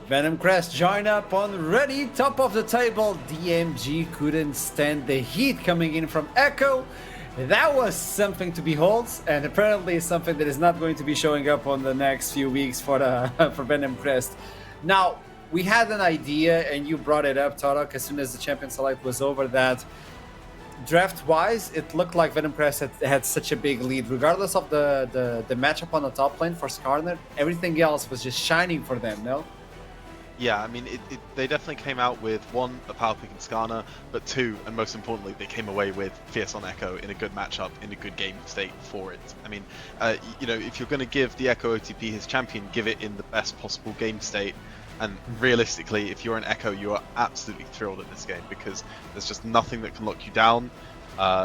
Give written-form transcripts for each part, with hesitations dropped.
Venom Crest join up on ready, top of the table. DMG couldn't stand the heat coming in from Echo. That was something to behold, and apparently something that is not going to be showing up on the next few weeks for for Venom Crest. Now, we had an idea, and you brought it up, Tarok, as soon as the Champion Select was over, that draft-wise, it looked like Venom Crest had such a big lead. Regardless of the matchup on the top lane for Skarner, everything else was just shining for them, no? Yeah, I mean, they definitely came out with one, a power pick in Skarner, but two, and most importantly, they came away with Fierce on Echo in a good matchup, in a good game state for it. I mean, you know, if you're going to give the Echo OTP his champion, give it in the best possible game state. And realistically, if you're an Echo, you are absolutely thrilled at this game because there's just nothing that can lock you down.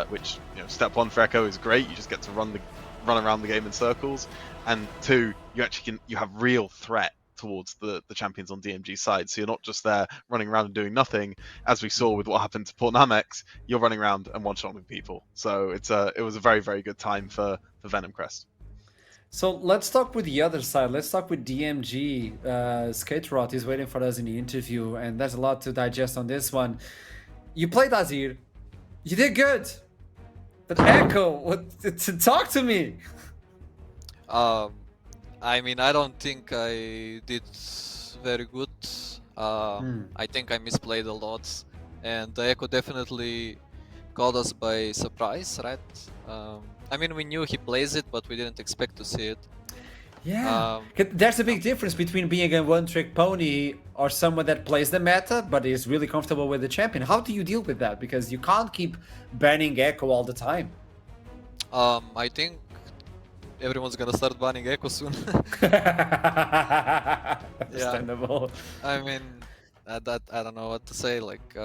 Which, you know, step one for Echo is great. You just get to run around the game in circles, and two, you have real threat towards the champions on DMG side, so you're not just there running around and doing nothing, as we saw with what happened to Port Namex. You're running around and one-shotting people, so it was a very, very good time for Venom Crest. So let's talk with the other side. Let's talk with DMG. Skaterot is waiting for us in the interview, and there's a lot to digest on this one. You played Azir, you did good, but Echo, talk to me. I mean, I don't think I did very good. I think I misplayed a lot, and the Echo definitely caught us by surprise, right? I mean, we knew he plays it, but we didn't expect to see it. Yeah, there's a big difference between being a one-trick pony or someone that plays the meta but is really comfortable with the champion. How do you deal with that? Because you can't keep banning Echo all the time. I think everyone's gonna start banning Echo soon. Understandable. Yeah. I mean, I don't know what to say. Like,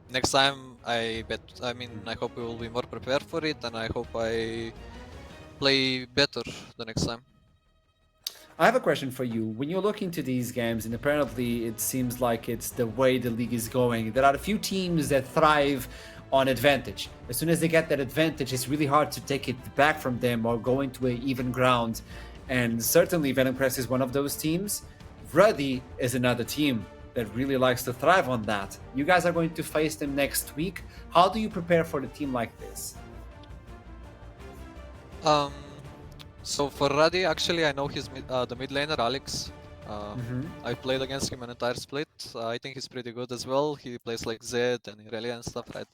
next time, I hope we will be more prepared for it, and I hope I play better the next time. I have a question for you. When you look into these games, and apparently it seems like it's the way the league is going, there are a few teams that thrive on advantage. As soon as they get that advantage, it's really hard to take it back from them or go into an even ground. And certainly Venom Crest is one of those teams. Ruddy is another team that really likes to thrive on that. You guys are going to face them next week. How do you prepare for a team like this? So for Ruddy, actually, I know he's the mid laner, Alex. I played against him an entire split. I think he's pretty good as well. He plays like Zed and Irelia and stuff, right?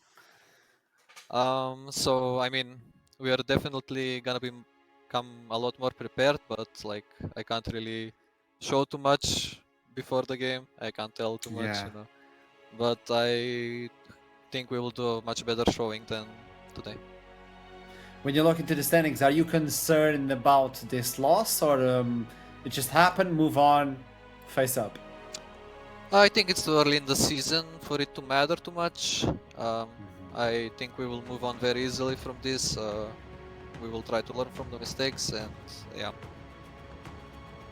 So I mean, we are definitely gonna become a lot more prepared, but like I can't really show too much before the game. I can't tell too much, you know. But I think we will do a much better showing than today. When you look into the standings, are you concerned about this loss, or it just happened, move on, face up? I think it's too early in the season for it to matter too much. I think we will move on very easily from this. We will try to learn from the mistakes, and yeah.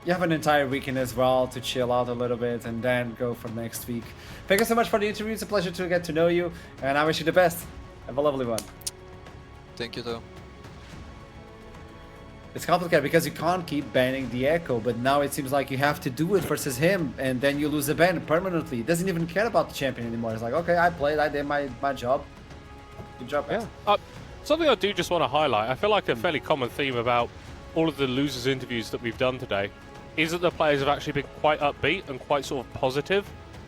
You have an entire weekend as well to chill out a little bit and then go for next week. Thank you so much for the interview. It's a pleasure to get to know you, and I wish you the best. Have a lovely one. Thank you too. It's complicated because you can't keep banning the Echo, but now it seems like you have to do it versus him, and then you lose the ban permanently. He doesn't even care about the champion anymore. It's like, okay, I played, I did my job. Good job, guys. Yeah. Something I do just want to highlight, I feel like a fairly common theme about all of the losers interviews that we've done today is that the players have actually been quite upbeat and quite sort of positive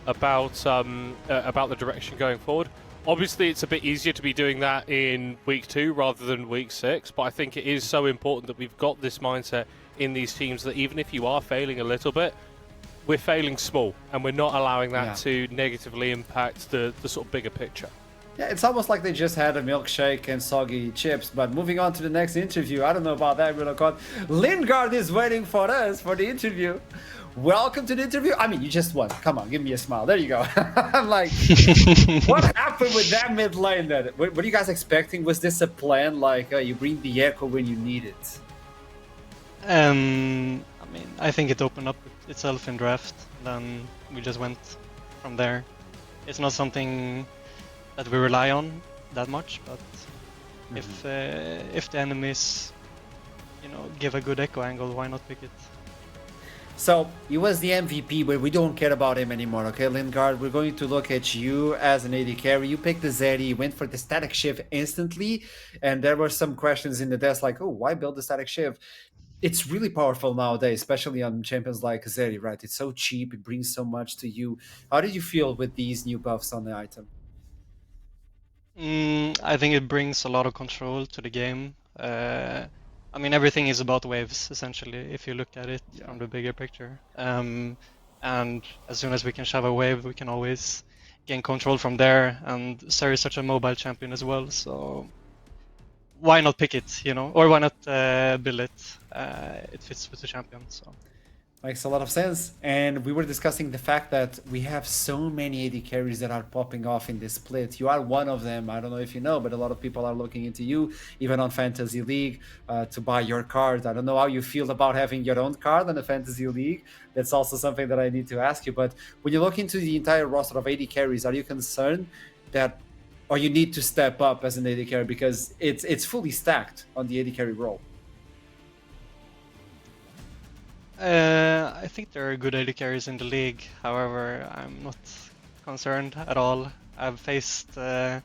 about the direction going forward. Obviously, it's a bit easier to be doing that in week 2 rather than week 6, but I think it is so important that we've got this mindset in these teams that even if you are failing a little bit, we're failing small, and we're not allowing that to negatively impact the sort of bigger picture. Yeah, it's almost like they just had a milkshake and soggy chips. But moving on to the next interview, I don't know about that, Willicott. Lingard is waiting for us for the interview. Welcome to the interview. I mean, you just won. Come on, give me a smile. There you go. I'm like, what happened with that mid lane then? What are you guys expecting? Was this a plan? Like, you bring the Echo when you need it? I mean, I think it opened up itself in draft. Then we just went from there. It's not something that we rely on that much, but if the enemies, you know, give a good Echo angle, why not pick it? So he was the MVP, but we don't care about him anymore, okay, Lingard? We're going to look at you as an AD carry. You picked the Zeri, you went for the static shift instantly, and there were some questions in the desk like, oh, why build the static shift? It's really powerful nowadays, especially on champions like Zeri, right? It's so cheap, it brings so much to you. How did you feel with these new buffs on the item? I think it brings a lot of control to the game. I mean, everything is about waves, essentially, if you look at it from the bigger picture. And as soon as we can shove a wave, we can always gain control from there. And Sir is such a mobile champion as well, so why not pick it, you know? Or why not build it? It fits with the champion, so. Makes a lot of sense. And we were discussing the fact that we have so many AD carries that are popping off in this split. You are one of them. I don't know if you know, but a lot of people are looking into you, even on Fantasy League, to buy your card. I don't know how you feel about having your own card on the Fantasy League. That's also something that I need to ask you. But when you look into the entire roster of AD carries, are you concerned that, or you need to step up as an AD carry because it's fully stacked on the AD carry role? I think there are good AD carries in the league. However, I'm not concerned at all. I've faced harder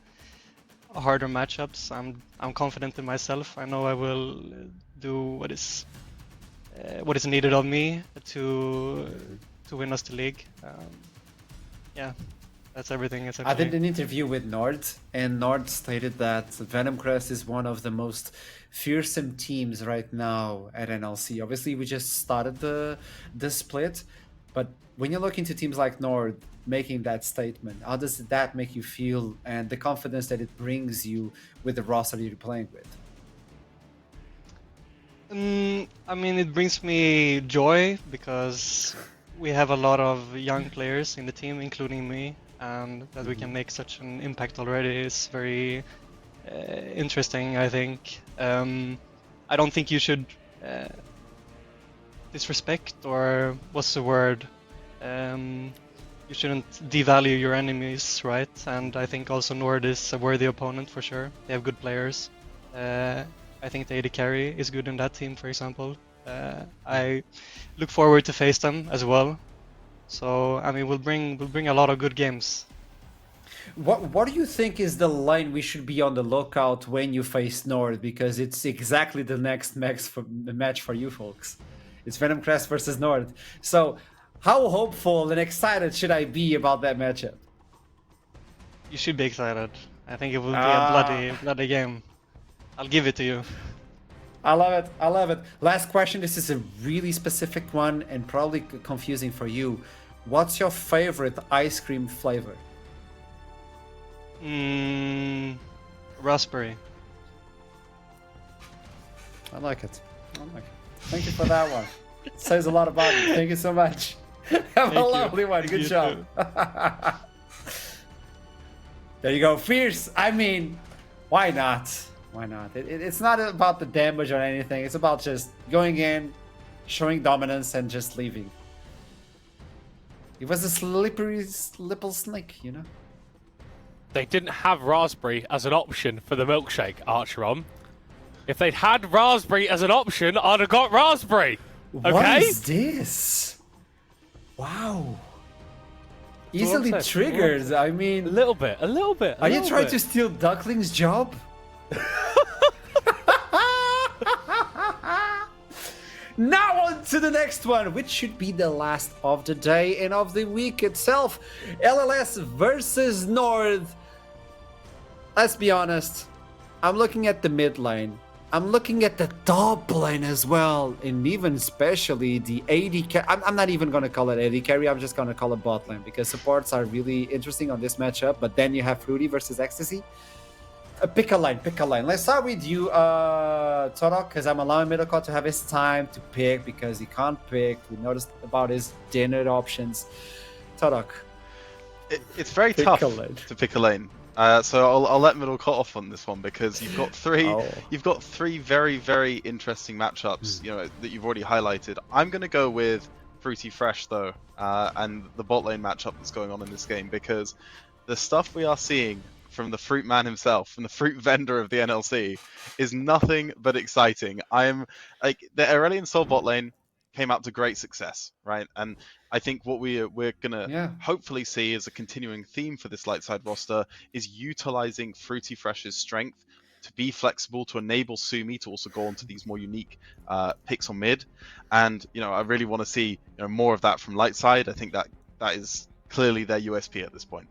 matchups. I'm confident in myself. I know I will do what is needed of me to win us the league. Yeah, that's everything. I did an interview with NORD, and NORD stated that Venom Crest is one of the most fearsome teams right now at NLC. Obviously, we just started the split, but when you look into teams like NORD making that statement, how does that make you feel, and the confidence that it brings you with the roster you're playing with? I mean, it brings me joy because we have a lot of young players in the team, including me, and that we can make such an impact already is very interesting, I think. I don't think you should disrespect, or what's the word? You shouldn't devalue your enemies, right? And I think also NORD is a worthy opponent for sure. They have good players. I think the AD carry is good in that team, for example. I look forward to face them as well. So I mean, we'll bring a lot of good games. What do you think is the line we should be on the lookout when you face NORD? Because it's exactly the next match for you folks. It's Venom Crest versus NORD. So how hopeful and excited should I be about that matchup? You should be excited. I think it will be a bloody game. I'll give it to you. I love it. I love it. Last question. This is a really specific one and probably confusing for you. What's your favorite ice cream flavor? Raspberry. I like it. Thank you for that one. It says a lot about you. Thank you so much. Have a lovely one. Good job. There you go. Fierce. I mean, why not? Why not? It's not about the damage or anything. It's about just going in, showing dominance, and just leaving. It was a slippery little snake, you know? They didn't have raspberry as an option for the milkshake, Archeron. If they'd had raspberry as an option, I'd have got raspberry. Okay? What is this? Wow. Easily triggered. I mean, a little bit. Are you trying to steal Duckling's job? Now on to the next one, which should be the last of the day and of the week itself. LLS versus NORD. Let's be honest. I'm looking at the mid lane. I'm looking at the top lane as well, and even especially the AD carry. I'm not even going to call it AD carry, I'm just going to call it bot lane, because supports are really interesting on this matchup, but then you have Fruity versus Ecstasy. Pick a line. Let's start with you, Torok, because I'm allowing Middlecott to have his time to pick, because he can't pick. We noticed about his dinner options. Torok. It's very tough to pick a lane. So I'll let Middlecott off on this one, because you've got three very, very interesting matchups, you know, that you've already highlighted. I'm going to go with Fruity Fresh though, and the bot lane matchup that's going on in this game, because the stuff we are seeing from the fruit man himself, from the fruit vendor of the NLC, is nothing but exciting. I'm like, the Aurelion Soul bot lane came out to great success, right? And I think what we're gonna hopefully see as a continuing theme for this light side roster is utilizing Fruity Fresh's strength to be flexible, to enable Sumi to also go onto these more unique picks on mid. And I really want to see more of that from light side. I think that is clearly their USP at this point.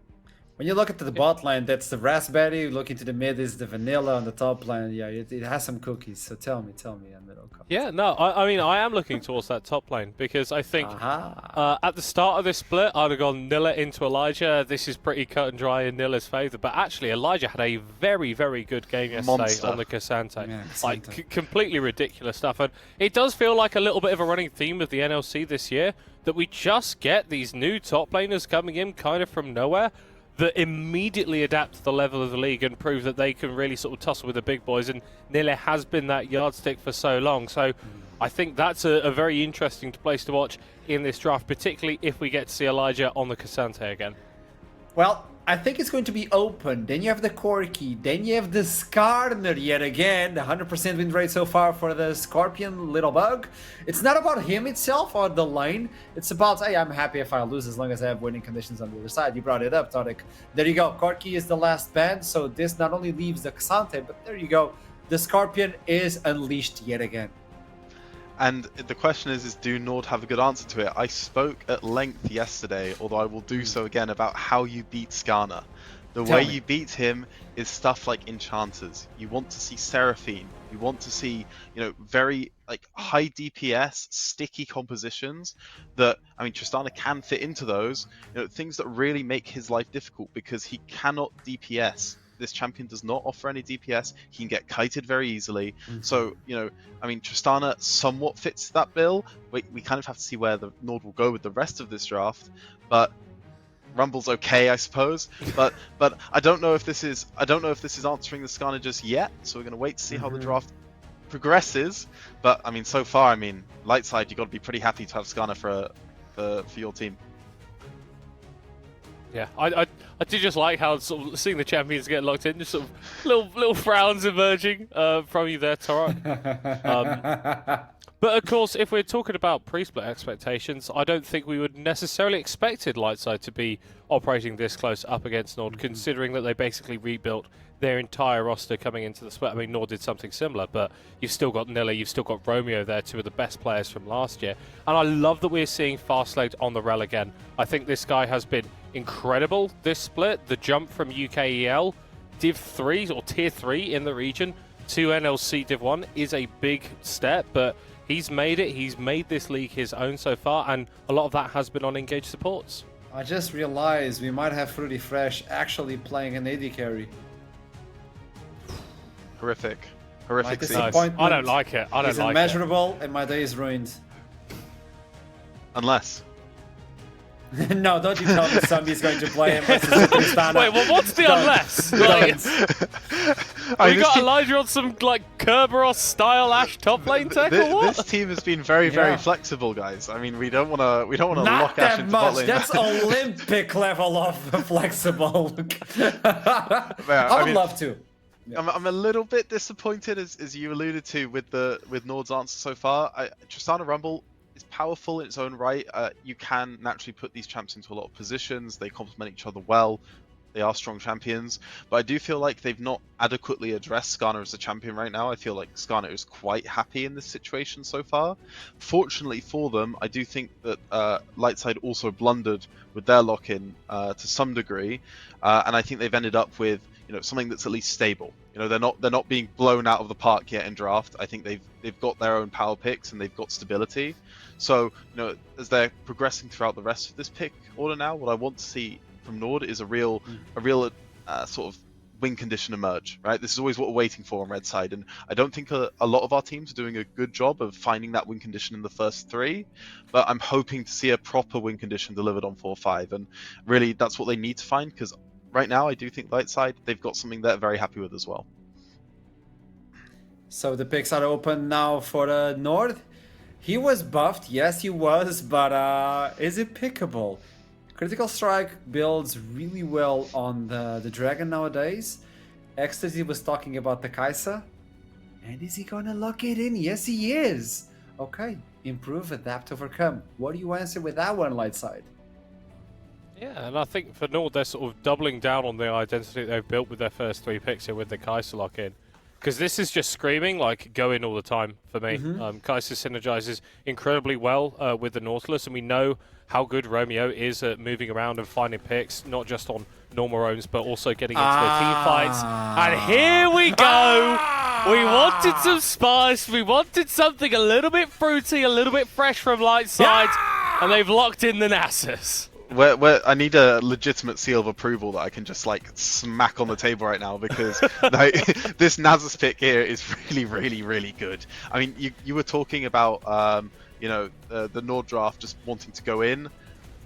When you look at the bot lane, that's the raspberry. Look into the mid is the vanilla. On the top lane, yeah, it has some cookies. So tell me, on middle. Yeah, no, I mean, I am looking towards that top lane because I think at the start of this split, I'd have gone Nilla into Elijah. This is pretty cut and dry in Nilla's favour, but actually, Elijah had a very, very good game yesterday on the Cassante. Yeah, like, completely ridiculous stuff. And it does feel like a little bit of a running theme of the NLC this year that we just get these new top laners coming in kind of from nowhere that immediately adapt to the level of the league and prove that they can really sort of tussle with the big boys, and Nilla has been that yardstick for so long. So I think that's a very interesting place to watch in this draft, particularly if we get to see Elijah on the Cassante again. Well, I think it's going to be open. Then you have the Corki. Then you have the Skarner yet again. The 100% win rate so far for the Scorpion little bug. It's not about him itself or the lane. It's about, hey, I'm happy if I lose as long as I have winning conditions on the other side. You brought it up, Tonic. There you go. Corki is the last band. So this not only leaves the Cassante, but there you go. The Scorpion is unleashed yet again. And the question is do NORD have a good answer to it? I spoke at length yesterday, although I will do so again, about how you beat Skarner. The way you beat him is stuff like Enchanters. You want to see Seraphine. You want to see, very high DPS, sticky compositions that, I mean, Tristana can fit into those, things that really make his life difficult because he cannot DPS. This champion does not offer any DPS. He can get kited very easily. So, I mean, Tristana somewhat fits that bill. We kind of have to see where the NORD will go with the rest of this draft. But Rumble's okay, I suppose. But I don't know if this is answering the Skarner just yet. So we're gonna wait to see how the draft progresses. But I mean, so far, light side, you got to be pretty happy to have Skarner for your team. Yeah, I do just like how sort of seeing the champions get locked in, just sort of little frowns emerging from you there, Torok. But of course, if we're talking about pre-split expectations, I don't think we would necessarily expected Lightside to be operating this close up against NORD, considering that they basically rebuilt their entire roster coming into the split. I mean, NORD did something similar, but you've still got Nilla, you've still got Romeo there, two of the best players from last year. And I love that we're seeing Fastlegged on the rel again. I think this guy has been incredible this split. The jump from UKEL, Div 3 or Tier 3 in the region to NLC Div 1 is a big step, but he's made it. He's made this league his own so far, and a lot of that has been on engaged supports. I just realized we might have Fruity Fresh actually playing an AD carry. Horrific scene. I don't like it. It's immeasurable, and my day is ruined. Unless. No, don't you tell me somebody's going to play him versus Tristana. Wait, well, what's the unless? We got Elijah on some Kerberos style Ashe top lane tech or what? This team has been very flexible, guys. I mean, we don't want to lock Ashe into bot lane. That's Olympic level of flexible. I would love to. Yeah. I'm a little bit disappointed, as you alluded to, with NORD's answer so far. Tristana Rumble is powerful in its own right. You can naturally put these champs into a lot of positions. They complement each other well. They are strong champions. But I do feel like they've not adequately addressed Skarner as a champion right now. I feel like Skarner is quite happy in this situation so far. Fortunately for them, I do think that Lightside also blundered with their lock-in to some degree. And I think they've ended up with something that's at least stable. They're not being blown out of the park yet in draft. I think they've got their own power picks and they've got stability. So as they're progressing throughout the rest of this pick order now, what I want to see from NORD is a real sort of win condition emerge. Right, this is always what we're waiting for on red side, and I don't think a lot of our teams are doing a good job of finding that win condition in the first three. But I'm hoping to see a proper win condition delivered on 4-5, and really that's what they need to find, because right now, I do think Lightside, they've got something they're very happy with as well. So the picks are open now for the NORD. He was buffed, yes he was, but is it pickable? Critical Strike builds really well on the Dragon nowadays. Ecstasy was talking about the Kai'Sa. And is he gonna lock it in? Yes he is! Okay, improve, adapt, overcome. What do you answer with that one, Lightside? Yeah, and I think for Nord, they're sort of doubling down on the identity they've built with their first 3 picks here with the Kai'Sa lock in. Because this is just screaming, like, go in all the time for me. Kai'Sa synergizes incredibly well with the Nautilus, and we know how good Romeo is at moving around and finding picks, not just on normal roams, but also getting into the team fights. And here we go! We wanted some spice, we wanted something a little bit fruity, a little bit fresh from Lightside, and they've locked in the Nasus. Where I need a legitimate seal of approval that I can just like smack on the table right now, because this Nasus pick here is really good. I mean, you were talking about the Nord draft just wanting to go in.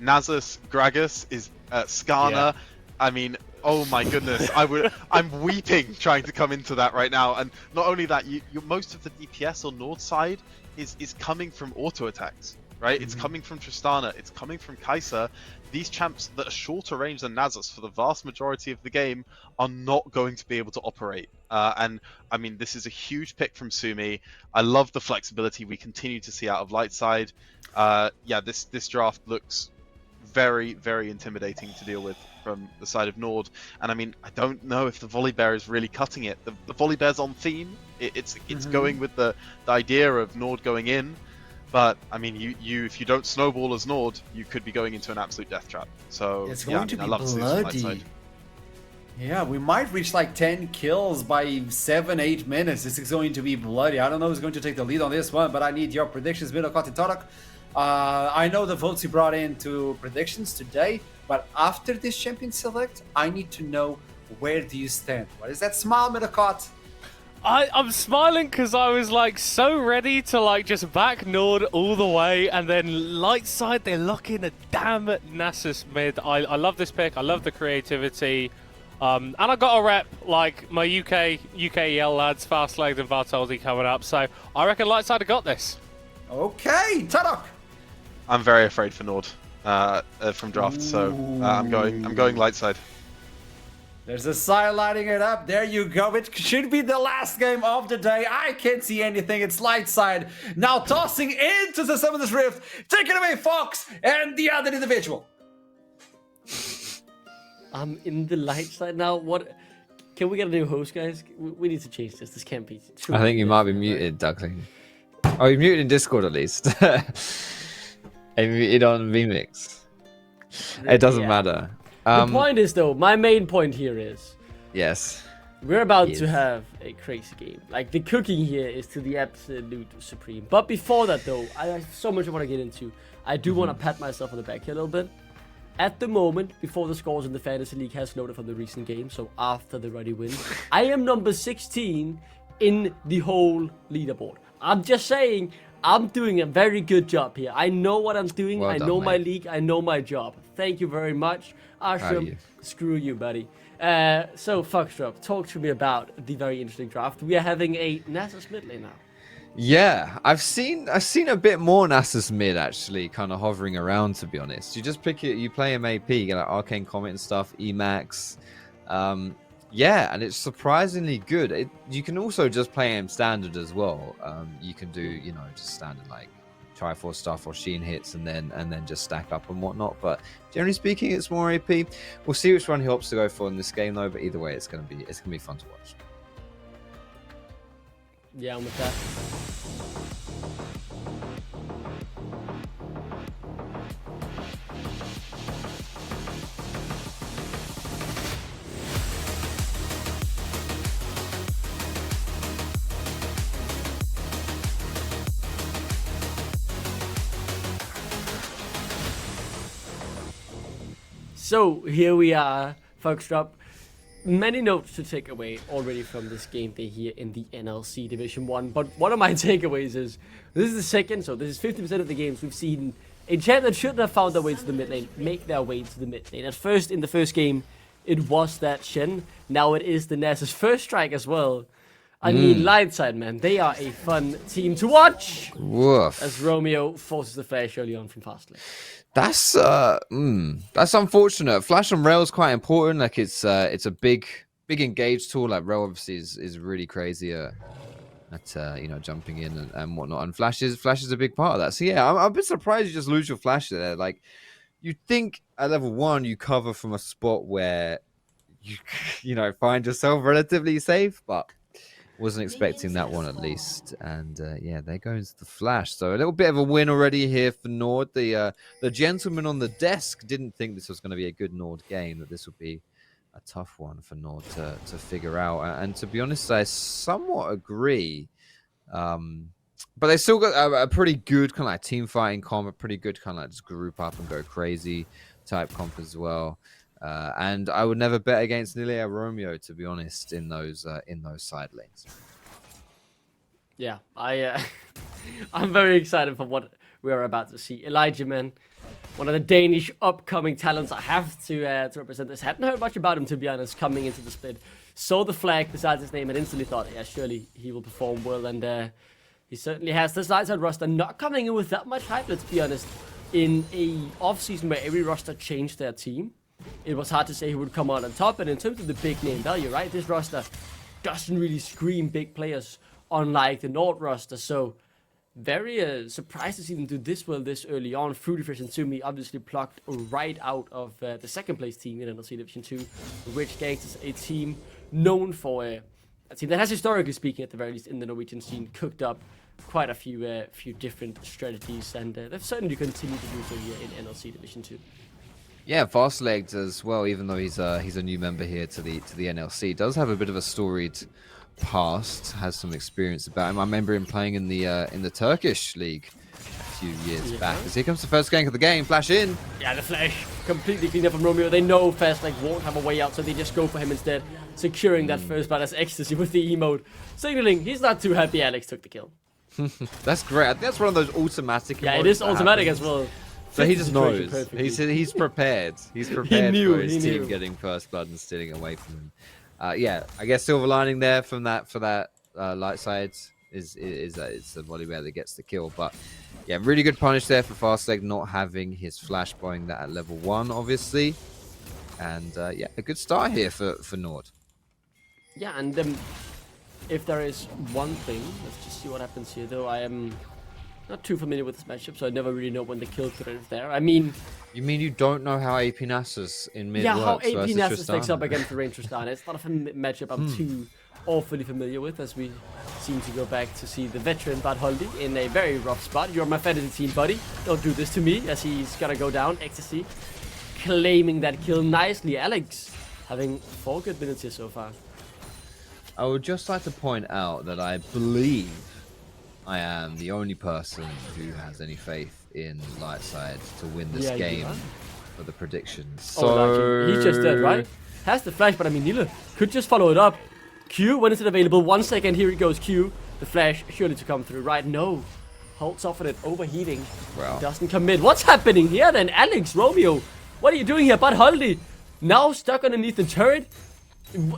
Nasus, Gragas is Skarner. Yeah. I mean, oh my goodness, I'm weeping trying to come into that right now. And not only that, most of the DPS on Nord side is coming from auto attacks. Right, it's coming from Tristana, it's coming from Kai'Sa. These champs that are shorter range than Nasus for the vast majority of the game are not going to be able to operate. And I mean, this is a huge pick from Sumi. I love the flexibility we continue to see out of Lightside. Yeah, this draft looks very intimidating to deal with from the side of Nord. And I mean, I don't know if the Volibear is really cutting it. The Volibear's on theme. It's going with the idea of Nord going in. But I mean, if you don't snowball as Nord, you could be going into an absolute death trap. So It's going to be I love to see this from bloody. Lightside. Yeah, we might reach like 10 kills by 7-8 minutes. This is going to be bloody. I don't know who's going to take the lead on this one, but I need your predictions, Midokot and Torak. I know the votes you brought into predictions today, but after this champion select, I need to know, where do you stand? What is that smile, Midokot? I'm smiling because I was like so ready to like just back Nord all the way, and then Lightside, they lock in a damn Nasus mid. I love this pick. I love the creativity. And I got a rep like my UK EL lads, Fastlegged and Vartoldi coming up. So I reckon Lightside have got this. Okay, Tadok. I'm very afraid for Nord from draft, so I'm going Lightside. There's a sign lighting it up. There you go. It should be the last game of the day. I can't see anything. It's Lightside. Now tossing into the Summoner's Rift. Take it away, Fox, and the other individual. I'm in the Lightside now. What? Can we get a new host, guys? We need to change this. This can't be true. I think you might be muted, Duckling. Oh, you're muted in Discord at least. And muted on VMix. It doesn't matter. The point is, though, my main point here is, Yes. we're about Yes. to have a crazy game. Like, the cooking here is to the absolute supreme. But before that, though, I have so much I want to get into. I do want to pat myself on the back here a little bit. At the moment, before the scores in the Fantasy League has loaded from the recent game, so after the Ruddy win, I am number 16 in the whole leaderboard. I'm just saying, I'm doing a very good job here. I know what I'm doing. Well I done, know my mate. league. I know my job. Thank you very much. Proud of Ashram, you. screw you, buddy. So, Foxtrot, talk to me about the very interesting draft. We are having a Nasus mid lane now. Yeah, I've seen a bit more Nasus mid actually, kind of hovering around. To be honest, you just pick it, you play him AP, you get like Arcane Comet and stuff, Emax. Yeah, and it's surprisingly good. You can also just play him standard as well. You can do just standard like Triforce stuff or Sheen hits and then just stack up and whatnot. But generally speaking, it's more AP. We'll see which one he opts to go for in this game though. But either way, it's gonna be fun to watch. Yeah, I'm with that. So here we are, Foxtrot. Many notes to take away already from this game day here in the NLC Division 1. But one of my takeaways is, this is the second, so this is 50% of the games we've seen a champ that shouldn't have found their way to the mid lane make their way to the mid lane. At first, in the first game, it was that Shen. Now it is the Nasus first strike as well. I mean, Lightside, man, they are a fun team to watch. Woof. As Romeo forces the flash early on from Fastlane. That's unfortunate. Flash on rail is quite important. Like it's a big engage tool. Like rail obviously is really crazy at jumping in and whatnot. And Flash is a big part of that. So yeah, I'm a bit surprised you just lose your Flash there. Like, you'd think at level 1 you cover from a spot where you find yourself relatively safe, but wasn't expecting that one at least. And yeah, there goes the Flash. So a little bit of a win already here for NORD. The gentleman on the desk didn't think this was going to be a good NORD game, that this would be a tough one for NORD to figure out. And to be honest, I somewhat agree. But they still got a pretty good kind of like team fighting comp, a pretty good kind of like just group up and go crazy type comp as well. And I would never bet against Nilea Romeo, to be honest, in those side lanes. Yeah, I'm very excited for what we're about to see. Elijah, man, one of the Danish upcoming talents. I have to represent this. Hadn't heard much about him, to be honest, coming into the split. Saw the flag besides his name and instantly thought, yeah, surely he will perform well. And he certainly has. This Lightside roster not coming in with that much hype, let's be honest. In a off-season where every roster changed their team, it was hard to say who would come out on top. And in terms of the big name value, right, this roster doesn't really scream big players, unlike the NORD roster. So very surprised to see them do this well this early on. Fruityfish and Sumi obviously plucked right out of the second place team in NLC Division 2. Rich Gangsters, a team known for a team that has, historically speaking, at the very least in the Norwegian scene, cooked up quite a few different strategies, and they've certainly continued to do so here in NLC Division 2. Yeah, Fast-Legged as well, even though he's a new member here to the NLC, does have a bit of a storied past, has some experience about him. I remember him playing in the Turkish league a few years back. As here comes the first gank of the game, Flash in. Yeah, the Flash completely cleaned up from Romeo. They know Fast-Leg won't have a way out, so they just go for him instead, securing that first blood as Ecstasy with the emote, signaling he's not too happy Alex took the kill. That's great. I think that's one of those automatic. Yeah, it is automatic as well. So he just knows. He's prepared. He's prepared for his team getting first blood and stealing away from him. Yeah, I guess silver lining there from that for that light side is that it's the Volibear that gets the kill. But yeah, really good punish there for Fast-Leg not having his flash blowing that at level 1, obviously. And yeah, a good start here for NORD. Yeah, and if there is one thing, let's just see what happens here. Though I am not too familiar with this matchup, so I never really know when the kill threat is there. I mean... You mean you don't know how AP Nasus in mid works? Yeah, how AP Nasus stacks up against the range Tristana. It's not a matchup I'm too awfully familiar with, as we seem to go back to see the veteran Bad Holdy in a very rough spot. You're my fantasy team, buddy. Don't do this to me, as he's gonna go down. Ecstasy claiming that kill nicely. Alex having 4 good minutes here so far. I would just like to point out that I believe I am the only person who has any faith in Lightside to win this game for the predictions. So he's just dead, right? Has the flash, but I mean, Nila could just follow it up. Q, when is it available? 1 second, here it goes, Q. The flash, surely to come through, right? No. Holds off on it, overheating. Well, doesn't commit. What's happening here then? Alex, Romeo, what are you doing here? Bad Holdy, now stuck underneath the turret.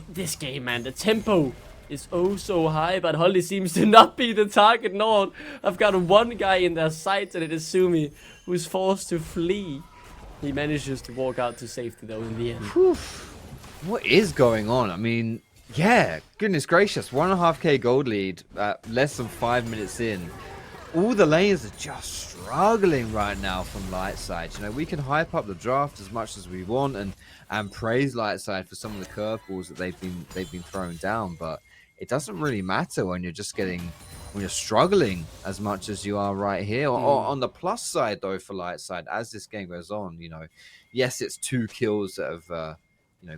This game, man, the tempo is oh so high, but Holly seems to not be the target. NORD, I've got one guy in their sights, and it is Sumi, who's forced to flee. He manages to walk out to safety, though, in the end. Whew. What is going on? I mean, yeah, goodness gracious, 1.5k gold lead, less than 5 minutes in. All the lanes are just struggling right now from Lightside. You know, we can hype up the draft as much as we want and praise Lightside for some of the curveballs that they've been throwing down, but it doesn't really matter when you're struggling as much as you are right here. On the plus side, though, for Lightside, as this game goes on, you know, yes, it's 2 kills that have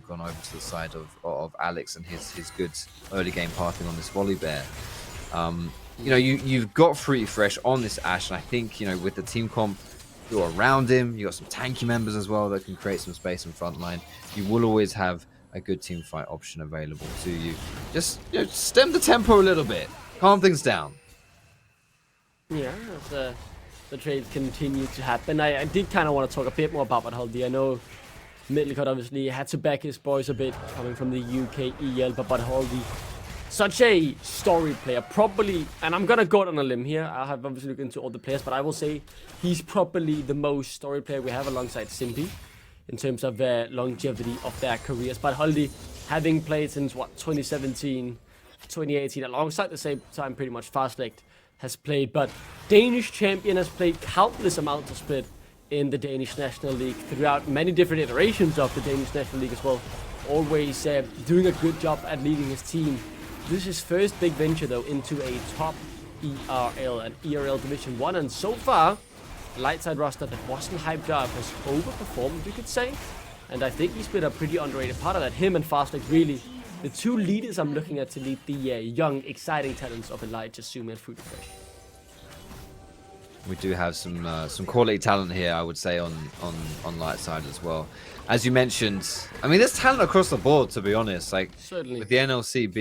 gone over to the side of Alex and his good early game parting on this Volibear. You know, you've got Fruity Fresh on this Ashe, and I think, you know, with the team comp you're around him, you got some tanky members as well that can create some space in front line. You will always have a good team fight option available to you. Just, you know, stem the tempo a little bit, calm things down. Yeah, as the trades continue to happen. I did kind of want to talk a bit more about Badhaldi. I know Middelcut obviously had to back his boys a bit coming from the UK EL, but Badhaldi, such a story player, probably, and I'm gonna go out on a limb here. I have obviously looked into all the players, but I will say he's probably the most story player we have alongside Simpi in terms of longevity of their careers. But Holdy, having played since 2017, 2018, alongside the same time pretty much Fastlight has played, but Danish champion has played countless amounts of Split in the Danish National League throughout many different iterations of the Danish National League as well. Always doing a good job at leading his team. This is his first big venture though into a top ERL and ERL Division 1, and so far, the Lightside roster that wasn't hyped up has overperformed, you could say. And I think he's been a pretty underrated part of that. Him and Fastlight really the two leaders I'm looking at to lead the young, exciting talents of Elijah, Sumi, and Fruity Fresh. We do have some quality talent here, I would say, on light side as well. As you mentioned, I mean, there's talent across the board, to be honest. Like, certainly, with the NLC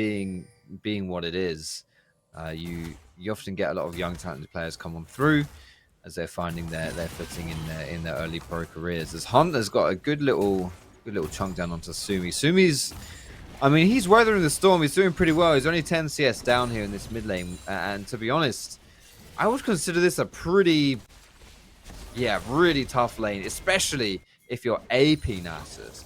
being what it is, you often get a lot of young talented players come on through as they're finding their footing in their early pro careers. As Hunt has got a good little chunk down onto Sumi. Sumi's, I mean, he's weathering the storm. He's doing pretty well. He's only 10 CS down here in this mid lane, and to be honest, I would consider this a pretty, really tough lane, especially if you're AP Nasus.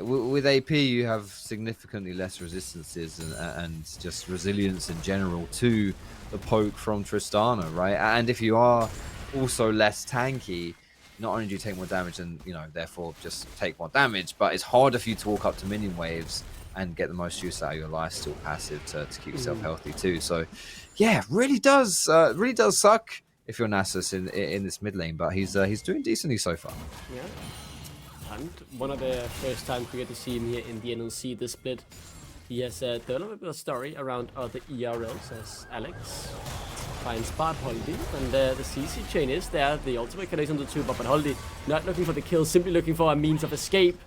With AP, you have significantly less resistances and just resilience in general to the poke from Tristana, right? And if you are also less tanky, not only do you take more damage and, therefore just take more damage, but it's harder for you to walk up to minion waves and get the most use out of your lifesteal passive to keep yourself healthy too. So, yeah, really does suck if you're Nasus in this mid lane, but he's doing decently so far. Yeah. And one of the first times we get to see him here in the NLC this split, he has done a little bit of story around other ERLs as Alex finds Bart Holdy, and the CC chain is there, the ultimate connection to 2, but Holdy not looking for the kill, simply looking for a means of escape.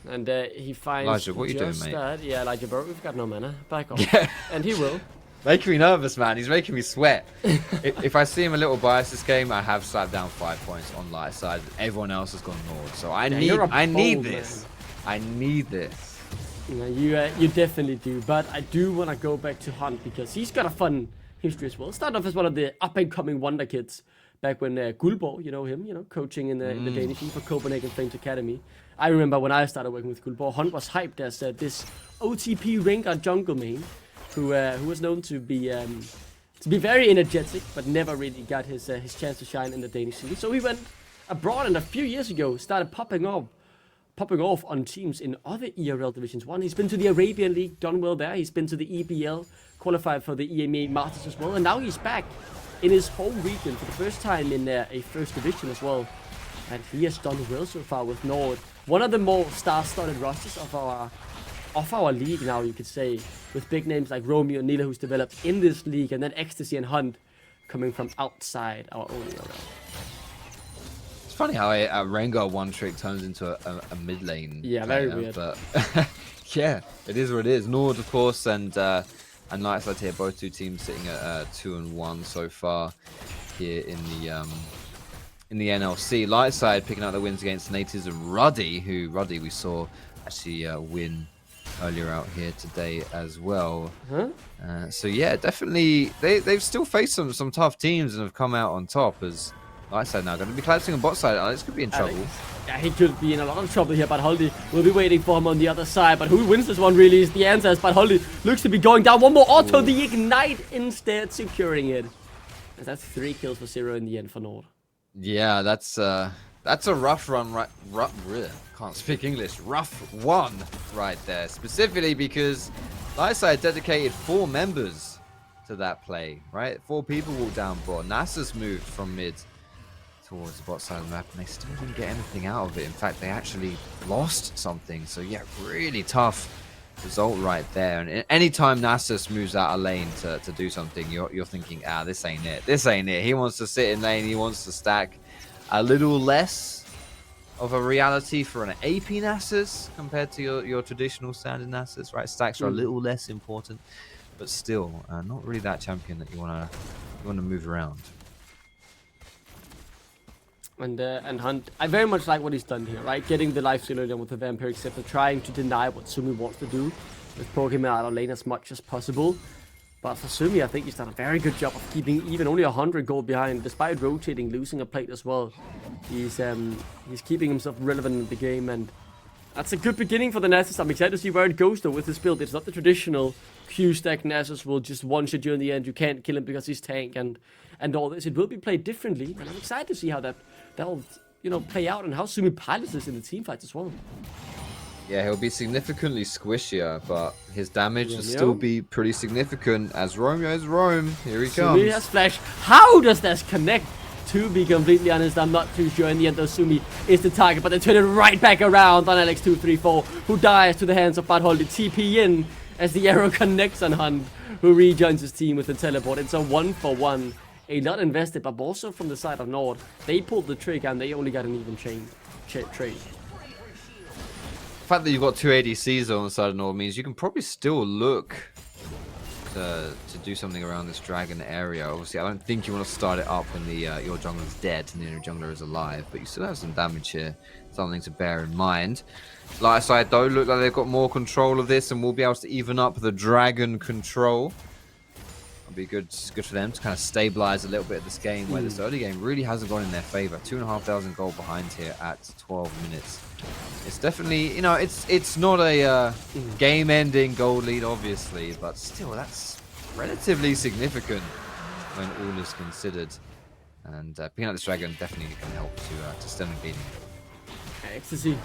And he finds Elijah, what are you doing, mate? That. Yeah, Elijah, bro, we've got no mana. Back off. Yeah. And he will. Making me nervous, man. He's making me sweat. If I see him a little biased this game, I have slapped down 5 points on light side. Everyone else has gone Nord, so I need this. I need this. Yeah, you definitely do. But I do want to go back to Hunt because he's got a fun history as well. Started off as one of the up-and-coming wonder kids back when Guldborg, you know him, coaching in the Danish league for Copenhagen Flames Academy. I remember when I started working with Guldborg, Hunt was hyped as this OTP Rengar jungle main who was known to be very energetic, but never really got his chance to shine in the Danish league. So he went abroad, and a few years ago started popping off on teams in other ERL Divisions 1. He's been to the Arabian League, done well there. He's been to the EBL, qualified for the EMEA Masters as well, and now he's back in his home region for the first time in a first division as well. And he has done well so far with NORD. One of the more star-studded rosters of our league now, you could say, with big names like Romeo and Nila, who's developed in this league, and then Ecstasy and Hunt coming from outside our own ERL. It's funny how a Rengar one trick turns into a mid lane. Yeah, very weird. But yeah, it is what it is. Nord, of course, and Lightside here, both two teams sitting at 2-1 so far here in the NLC. Lightside picking up the wins against Natives and Ruddy we saw actually win earlier out here today as well. So yeah, definitely they've still faced some tough teams and have come out on top as Lightside now going to be collapsing on bot side. Alex could be in trouble. Yeah, he could be in a lot of trouble here, but Holdy will be waiting for him on the other side. But who wins this one really is the answer, but Holdy looks to be going down. One more auto, the Ignite instead securing it. And that's 3 kills for 0 in the end for Nord. Yeah, that's a rough run, can't speak English. Rough one right there, specifically because Lightside dedicated 4 members to that play, right? 4 people walked down bot. Nasus moved from mid towards the bot side of the map, and they still didn't get anything out of it. In fact, they actually lost something. So yeah, really tough result right there. And anytime Nasus moves out of lane to do something, you're thinking, this ain't it. This ain't it. He wants to sit in lane. He wants to stack. A little less of a reality for an AP Nasus compared to your traditional standard Nasus, right? Stacks are a little less important, but still not really that champion that you wanna move around. And Hunt, I very much like what he's done here, right? Getting the lifesteal done with the Vampiric Scepter, trying to deny what Sumi wants to do with poking him out of lane as much as possible. But for Sumi, I think he's done a very good job of keeping even only 100 gold behind, despite rotating, losing a plate as well. He's keeping himself relevant in the game, and That's a good beginning for the Nasus. I'm excited to see where it goes though with this build. It's not the traditional Q stack Nasus will just one-shot you in the end. You can't kill him because he's tank and all this. It will be played differently, and I'm excited to see how that'll play out and how Sumi pilots this in the team fights as well. Yeah, he'll be significantly squishier, but his damage will still be pretty significant as Romeo's Rome. Here he comes. Sumi has flash. How does this connect? To be completely honest, I'm not too sure. In the end, though, Sumi is the target, but they turn it right back around on Alex234, who dies to the hands of Bad Holdy. TP in as the arrow connects on Hunt, who rejoins his team with the teleport. It's a 1-for-1. A lot invested, but also from the side of NORD. They pulled the trigger and they only got an even trade. The fact that you've got 2 ADCs on the side of NORD means you can probably still look to do something around this dragon area. Obviously, I don't think you want to start it up when the your jungler's dead and the other jungler is alive, but you still have some damage here. Something to bear in mind. Light side though look like they've got more control of this and will be able to even up the dragon control. It'll be good for them to kind of stabilize a little bit of this game where this early game really hasn't gone in their favor. 2,500 gold behind here at 12 minutes. It's definitely, it's not a game-ending gold lead, obviously, but still, that's relatively significant when all is considered. And picking up this dragon definitely can help to stem the bleeding. Ecstasy.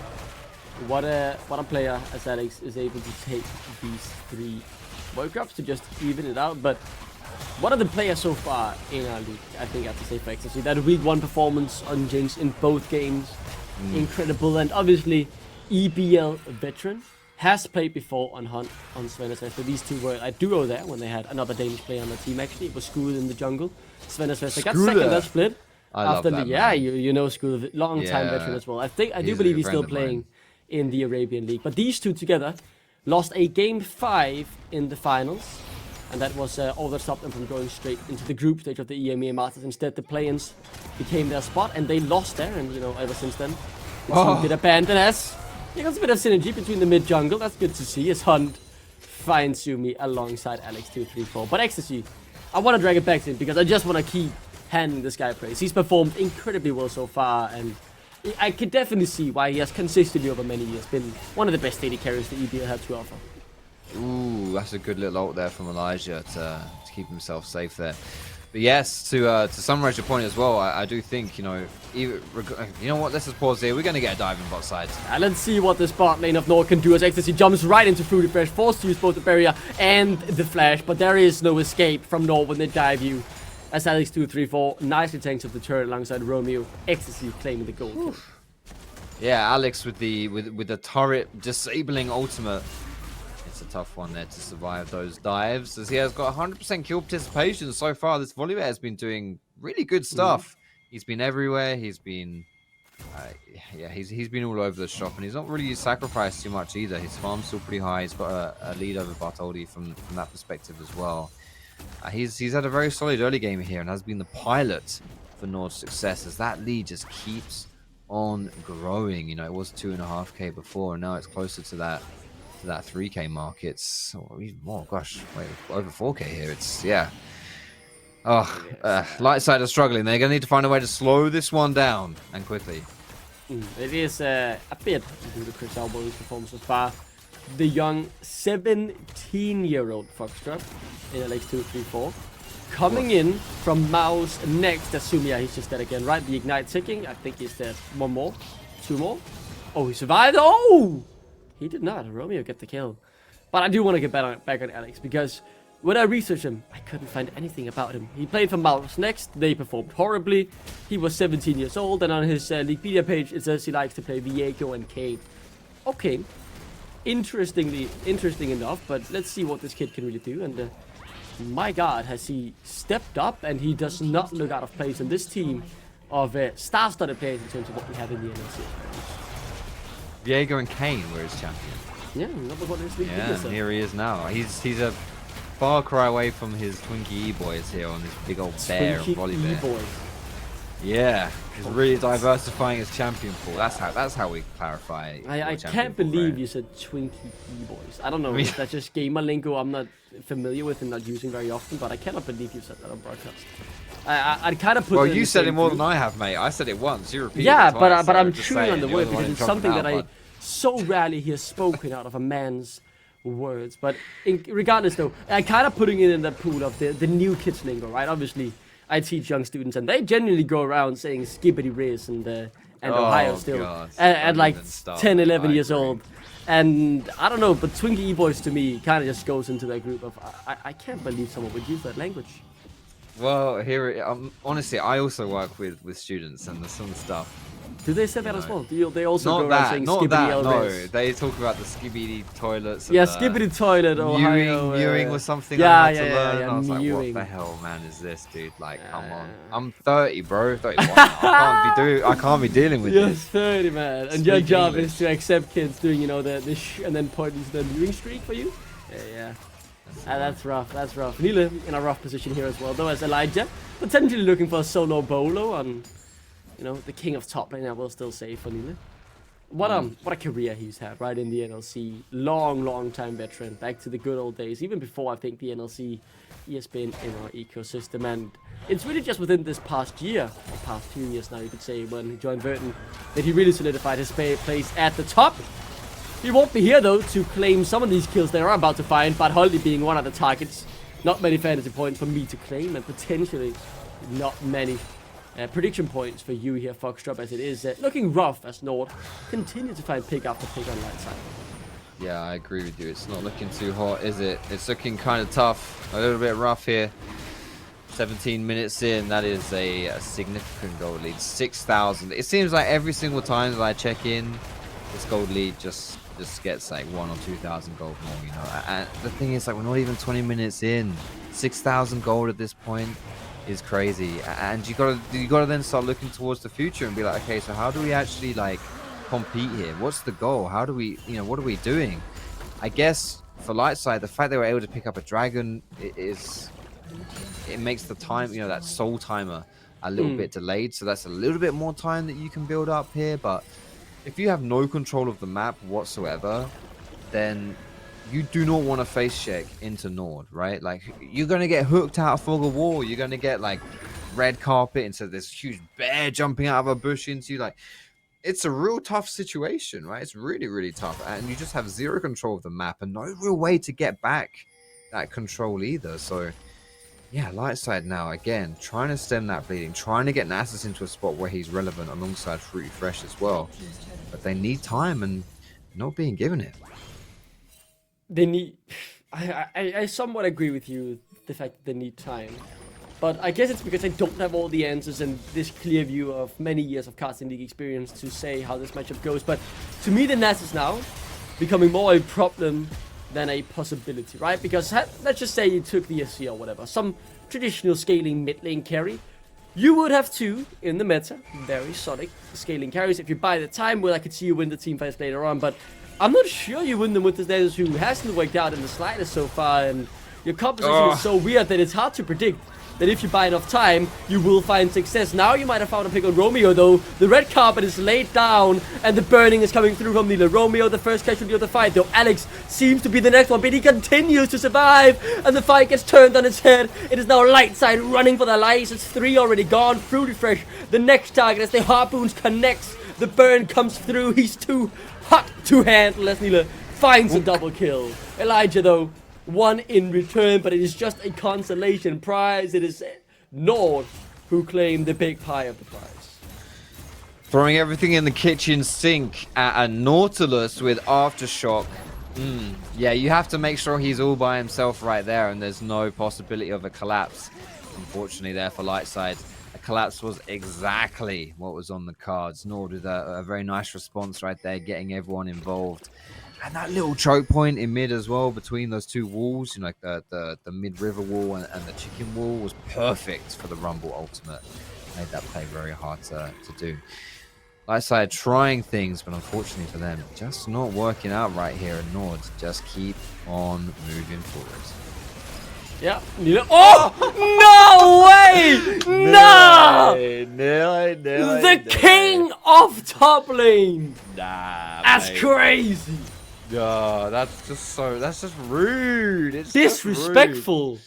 What a player as Alex is able to take these 3 World Cups to just even it out. But what are the players so far in our league? I think I have to say for Ecstasy. That week 1 performance on Jinx in both games. Incredible. And obviously, EBL veteran has played before on Hunt, on Svennesvesta. These two were a duo there when they had another Danish player on the team. Actually, it was Skull in the jungle. Svennesvesta got second that split. I love that, yeah, you know Skull, long time veteran as well. I do believe he's still playing in the Arabian League. But these two together lost a game 5 in the finals. And that was all that stopped them from going straight into the group stage of the EMEA Masters. Instead, the play-ins became their spot, and they lost there. And ever since then, the team did abandon us. There's a bit of synergy between the mid jungle. That's good to see. As Hunt finds Sumi alongside Alex234. But Ecstasy, I want to drag it back to him because I just want to keep handing this guy praise. He's performed incredibly well so far, and I can definitely see why he has consistently over many years been one of the best AD carries the EBL had to offer. Ooh, that's a good little ult there from Elijah to keep himself safe there. But yes, to summarize your point as well, I do think, you know what, let's just pause here. We're going to get a dive in bot side. Let's see what this bot lane of NORD can do as Ecstasy jumps right into Fruity Fresh, forced to use both the barrier and the flash, but there is no escape from NORD when they dive you. As Alex234 nicely tanks up the turret alongside Romeo. Ecstasy claiming the goal. Yeah, Alex with the turret disabling ultimate. It's a tough one there to survive those dives, as he has got 100% kill participation so far. This Volibear has been doing really good stuff. He's been everywhere. He's been, he's been all over the shop, and he's not really sacrificed too much either. His farm's still pretty high. He's got a lead over Bartoldi from that perspective as well. He's had a very solid early game here and has been the pilot for NORD's success, as that lead just keeps on growing. It was 2.5k before, and now it's closer to that 3k mark. It's gosh, wait, over 4k here. It's light side are struggling. They're gonna need to find a way to slow this one down, and quickly. It is a bit due to Chris Albo's performance so far. The young 17-year-old Foxtrot in Alex234 coming in from Mouse next. Asumia, he's just dead again, right? The ignite ticking. I think he's dead. 1 more, 2 more. Oh, he survived. Oh, he did not. Romeo get the kill. But I do want to get back on Alex, because when I researched him, I couldn't find anything about him. He played for Mouse next. They performed horribly. He was 17 years old, and on his Leaguepedia page it says he likes to play Viego and Cade. Okay. Interesting enough, but let's see what this kid can really do. And my god, has he stepped up, and he does not look out of place in this team of star-studded players in terms of what we have in the NLC. Viego and Kane were his champion. Yeah, number 1 in this league. Yeah, and here he is now. He's a far cry away from his Twinkie E-boys here on this big old bear and Volibear. E-boys. Yeah, he's really diversifying his champion pool. That's how we clarify. I can't believe you said Twinkie E-boys. I don't know, if that's just gamer lingo I'm not familiar with and not using very often, but I cannot believe you said that on broadcast. I kind of put. Well, you said it more than I have, mate. I said it once. You repeated it twice, but I'm just chewing on the word because it's something that I so rarely hear spoken out of a man's words. But regardless, though, I'm kind of putting it in the pool of the new kids lingo, right? Obviously, I teach young students, and they genuinely go around saying skibbity riz and Ohio still God. at like Don't even start. 10, 11 I years agree. old. And I don't know, but Twinkie E-Boys to me kind of just goes into that group of, I can't believe someone would use that language. Well, honestly, I also work with students and there's some stuff. Do they say that as well? Do they also Not go around that, saying not skibbity that. No, L-Riz? they talk about the skibbity toilets. Yeah, and skibbity toilet, Ohio. Mewing was something yeah, I had to yeah, learn. yeah, I was mewing. like, what the hell, man, is this, dude? Like, come on. I'm 30, bro. 31. I can't be dealing with You're this. 30, man. And Speak your job English. is to accept kids doing, the and then pointing to the mewing streak for you? Yeah. That's rough. That's rough. Nile in a rough position here as well, though, as Elijah potentially looking for a solo bolo on, the king of top lane. I will still say for Nile. What a career he's had, right, in the NLC. Long time veteran, back to the good old days, even before I think the NLC he has been in our ecosystem. And it's really just within this past year, or past 2 years now, you could say, when he joined Verton, that he really solidified his place at the top. He won't be here, though, to claim some of these kills they are about to find, but Holly being one of the targets. Not many fantasy points for me to claim, and potentially not many prediction points for you here, Foxtrot, as it is looking rough as NORD continue to find pick after pick on light side. Yeah, I agree with you. It's not looking too hot, is it? It's looking kind of tough. A little bit rough here. 17 minutes in, that is a significant gold lead. 6,000. It seems like every single time that I check in, this gold lead just gets like 1,000 or 2,000 gold more, And the thing is, like, we're not even 20 minutes in. 6,000 gold at this point is crazy. And you gotta then start looking towards the future and be like, okay, so how do we actually like compete here? What's the goal? How do we, what are we doing? I guess for Lightside, the fact they were able to pick up a dragon it makes the time, that soul timer a little bit delayed. So that's a little bit more time that you can build up here. But if you have no control of the map whatsoever, then you do not want to face check into NORD, right? Like, you're going to get hooked out of fog of war. You're going to get like red carpet into this huge bear jumping out of a bush into you. Like, it's a real tough situation, right? It's really, really tough. And you just have zero control of the map and no real way to get back that control either. So yeah, Lightside now, again, trying to stem that bleeding, trying to get Nasus into a spot where he's relevant alongside Fruity Fresh as well. But they need time and not being given it. They need... I somewhat agree with you, the fact that they need time. But I guess it's because they don't have all the answers and this clear view of many years of casting league experience to say how this matchup goes. But to me, the Nasus now becoming more a problem than a possibility, right? Because let's just say you took the SC or whatever, some traditional scaling mid lane carry. You would have two in the meta, very solid scaling carries. If you buy the time, well, I could see you win the team fights later on, but I'm not sure you win them with the Nasus who hasn't worked out in the slightest so far, and your composition is so weird that it's hard to predict that if you buy enough time, you will find success. Now you might have found a pick on Romeo, though. The red carpet is laid down, and the burning is coming through from Nila. Romeo, the first casualty of the fight, though Alex seems to be the next one, but he continues to survive, and the fight gets turned on its head. It is now Lightside running for their lives. It's 3 already gone. Fruity Fresh, the next target, as the harpoons connects. The burn comes through. He's too hot to handle as Nila finds a double kill. Elijah, though, one in return, but it is just a consolation prize. It is NORD who claim the big pie of the prize. Throwing everything in the kitchen sink at a Nautilus with Aftershock. Yeah, you have to make sure he's all by himself right there and there's no possibility of a collapse. Unfortunately there for Lightside, a collapse was exactly what was on the cards. NORD with a very nice response right there, getting everyone involved. And that little choke point in mid as well between those two walls, like the mid-river wall and the chicken wall, was perfect for the Rumble ultimate. Made that play very hard to do. Lightside trying things, but unfortunately for them, just not working out right here. And NORD just keep on moving forward. Yeah. Oh! No way! No! The king of top lane! Nah, That's mate. crazy! Yeah, that's just rude. It's Disrespectful.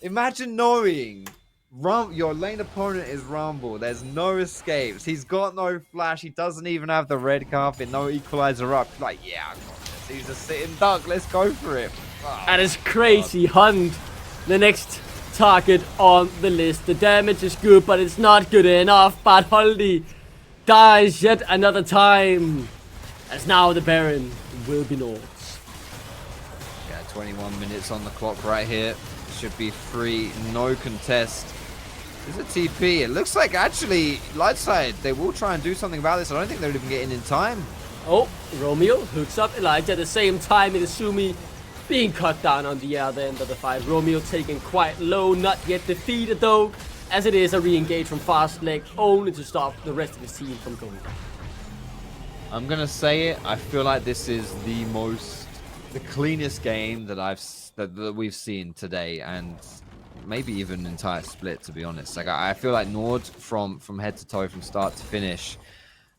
Imagine knowing Your lane opponent is Rumble. There's no escapes. He's got no flash. He doesn't even have the red carpet. No equalizer up. Like, yeah, I got this. He's a sitting duck. Let's go for it. Oh, That is crazy. Hunt, the next target on the list. The damage is good, but it's not good enough. But Holdy dies yet another time. As now the Baron will be NORD's. Yeah, 21 minutes on the clock right here. Should be free. No contest. There's a TP. It looks like actually Lightside, they will try and do something about this. I don't think they'll even get in time. Oh, Romeo hooks up Elijah at the same time. Inazumi being cut down on the other end of the fight. Romeo taken quite low, not yet defeated though, as it is a re-engage from Fast Leg, only to stop the rest of his team from going down. I'm gonna say it. I feel like this is the cleanest game that that we've seen today, and maybe even an entire split, to be honest. Like I feel like NORD from head to toe, from start to finish,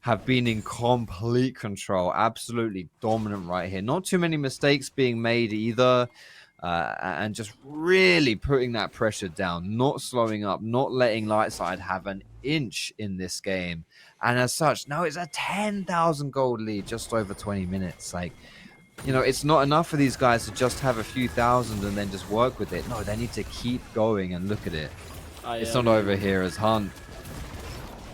have been in complete control, absolutely dominant right here. Not too many mistakes being made either, and just really putting that pressure down, not slowing up, not letting Lightside have an inch in this game. And as such, now it's a 10,000 gold lead, just over 20 minutes. Like, you know, it's not enough for these guys to just have a few thousand and then just work with it. No, they need to keep going, and look at it. It's not over here as Hunt.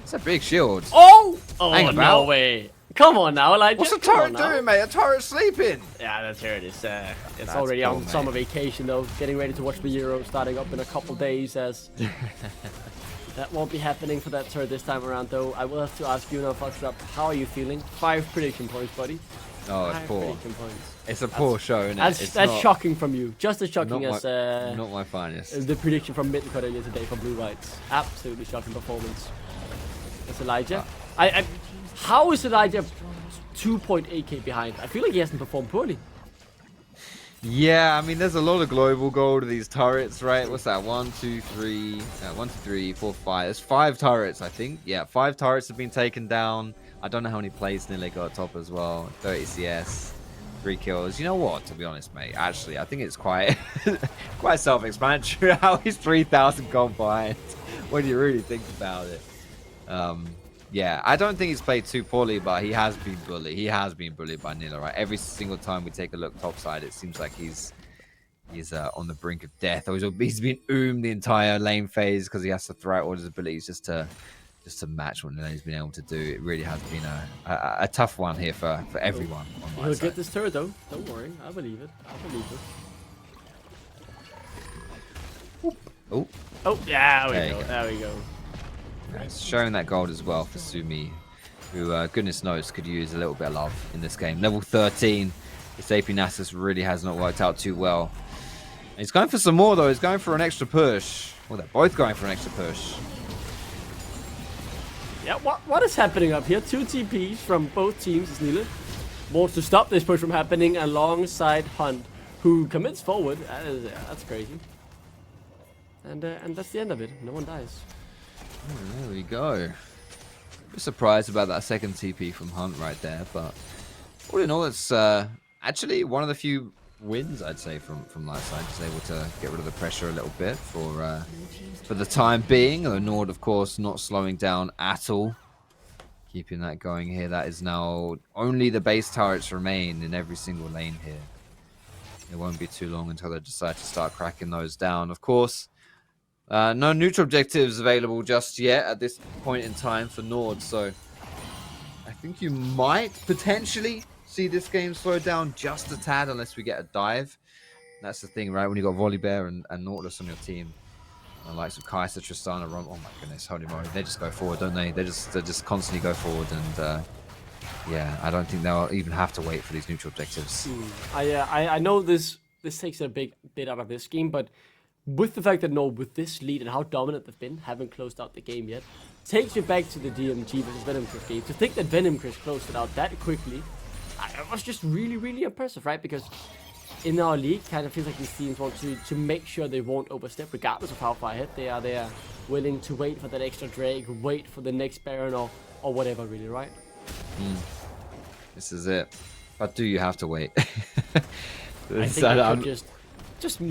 It's a big shield. Oh! Oh, Hang no about. way. Come on now, Elijah. What's the Come turret on now. doing, mate? A turret sleeping. Yeah, the turret is it's That's already cool, on mate. summer vacation though, getting ready to watch the Euro starting up in a couple days, as that won't be happening for that turret this time around though. I will have to ask you now, Foxtrap, how are you feeling? 5 prediction points, buddy. Oh, it's 5 poor. prediction points. It's a poor show, isn't it? That's It's not, shocking from you. Just as shocking not as not my finest. the prediction from Middencut earlier today from Blue Whites. Absolutely shocking performance. That's Elijah. How is Elijah 2.8k behind? I feel like he hasn't performed poorly. Yeah, I mean, there's a lot of global gold of these turrets, right? What's that? 1, 2, 3, 1, 2, 3, 4, 5. There's 5 turrets, I think. Yeah, 5 turrets have been taken down. I don't know how many plays Nile got top as well. 30 CS, 3 kills. You know what? To be honest, mate, actually, I think it's quite quite self-explanatory how he's 3,000 gold behind when you really think about it. Yeah, I don't think he's played too poorly, but he has been bullied. He has been bullied by Nila, right? Every single time we take a look topside, it seems like he's on the brink of death. Or he's been the entire lane phase because he has to throw out all his abilities just to match what Nila's been able to do. It really has been a tough one here for everyone. On my He'll side. get this turret though. Don't worry. I believe it. I believe it. Oh, Oh, yeah, There you go. go. There we go. nice. Showing that gold as well for Sumi, who goodness knows could use a little bit of love in this game. Level 13. This AP Nasus really has not worked out too well. And he's going for some more though. He's going for an extra push. Well, they're both going for an extra push. Yeah, what is happening up here? 2 TPs from both teams as Nila wants to stop this push from happening alongside Hunt, who commits forward. That's crazy. And that's the end of it. No one dies. Oh, there we go. Bit surprised about that second TP from Hunt right there, but all in all, it's actually one of the few wins I'd say from Lightside. Just able to get rid of the pressure a little bit for the time being. The NORD, of course, not slowing down at all. Keeping that going here. That is now only the base turrets remain in every single lane here. It won't be too long until they decide to start cracking those down. Of course, no neutral objectives available just yet at this point in time for NORD, so I think you might potentially see this game slow down just a tad unless we get a dive. That's the thing, right? When you got Volibear and Nautilus on your team, the likes of Kai'Sa, Tristana, Rom. Oh my goodness, holy moly! They just go forward, don't they? They just constantly go forward, and yeah, I don't think they'll even have to wait for these neutral objectives. I know this takes a big bit out of this game, but with the fact that NORD, with this lead and how dominant they've been, haven't closed out the game yet, takes you back to the DMG versus Venom Chris game. To think that Venom Chris closed it out that quickly, it was just really, really impressive, right? Because in our league, kind of feels like these teams want to make sure they won't overstep, regardless of how far ahead they are. They are willing to wait for that extra Drake, wait for the next Baron or whatever, really, right? This is it. But do you have to wait? I think I could just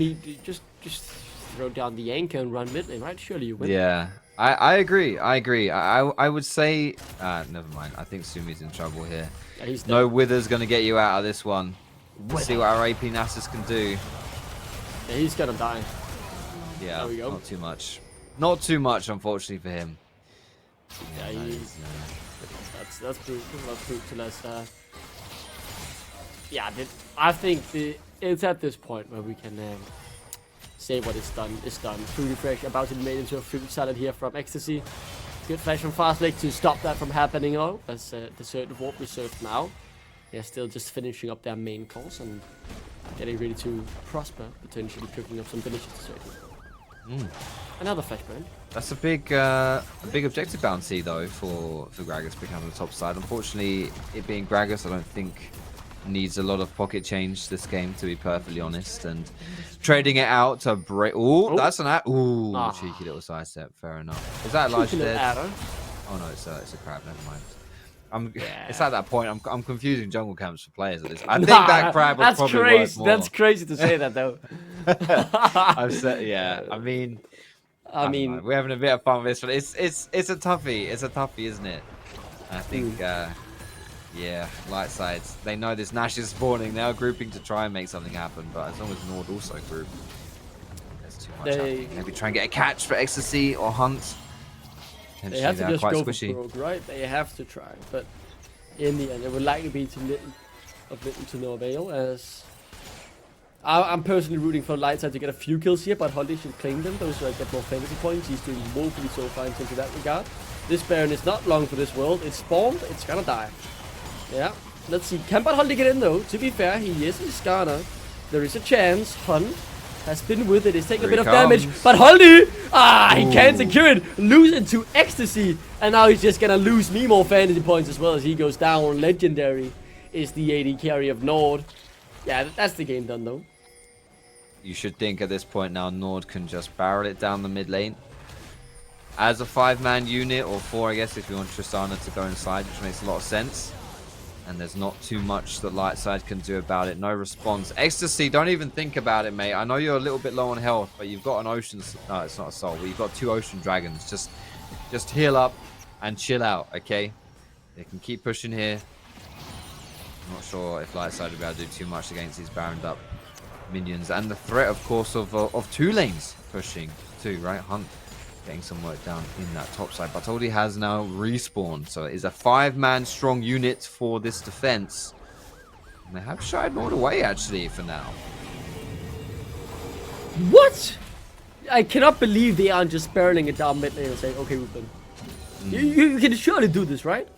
throw down the anchor and run mid lane, right? Surely you win. Yeah, I agree. I would say, never mind. I think Sumi's in trouble here. Yeah, he's No dead. Wither's going to get you out of this one. Let's see what our AP Nasus can do. Yeah, he's gonna die. Yeah, There we go. not too much. Not too much, unfortunately, for him. Yeah, that he's... is, That's brutal. That's brutal. Yeah, I think it's at this point where we can say what is done is done. Food refresh about to be made into a fruit salad here from Ecstasy. Good flash from Fastlick to stop that from happening though. As the certain warp reserved now. They're still just finishing up their main course and getting ready to prosper, potentially picking up some villages to certain. Another flash burn. That's a big objective bounty though for Gragas picking up on the top side. Unfortunately, it being Gragas, I don't think needs a lot of pocket change this game, to be perfectly honest. And trading it out to break. Ooh, that's an cheeky little sidestep. Fair enough. Is that Elijah dead? Arrow. Oh no, it's a crab. Never mind. It's at that point. I'm confusing jungle camps for players at this. I think that crab was probably worth more. That's crazy to say that though. I've said, yeah. I mean, we're having a bit of fun with this one. It's a toughie. It's a toughie, isn't it? I think, yeah, light sides. They know this Nash is spawning. They're grouping to try and make something happen. But as long as Nord also group, there's too much happening. Maybe try and get a catch for Ecstasy or Hunt. They have to just quite go squishy. for broke, right? They have to try, but in the end, it would likely be of little to no avail. As I'm personally rooting for Lightside to get a few kills here, but Holly should claim them. Those get more fantasy points. He's doing woefully so far in terms of that regard. This Baron is not long for this world. It's spawned. It's gonna die. Yeah. Let's see. Can but Holly get in though? To be fair, he is in Skarner. There is a chance. Hunt has been with it. He's taking a bit of damage. But Holly! He can't secure it. Lose into Ecstasy. And now he's just gonna lose me more fantasy points as well as he goes down. Legendary is the AD carry of Nord. Yeah, that's the game done though. You should think at this point now Nord can just barrel it down the mid lane. As a 5-man unit, or 4 I guess if you want Tristana to go inside, which makes a lot of sense. And there's not too much that Lightside can do about it. No response. Ecstasy, don't even think about it, mate. I know you're a little bit low on health, but you've got an ocean... No, it's not a soul, but you've got 2 ocean dragons. Just heal up and chill out, okay? They can keep pushing here. I'm not sure if Lightside will be able to do too much against these baroned up minions. And the threat, of course, of 2 lanes pushing too, right? Hunt getting some work down in that top side. But Batoldi has now respawned, so it is a 5-man strong unit for this defense. And they have shied Nord away, actually, for now. What? I cannot believe they aren't just barreling it down mid lane and saying, okay, Ruben. You can surely do this, right?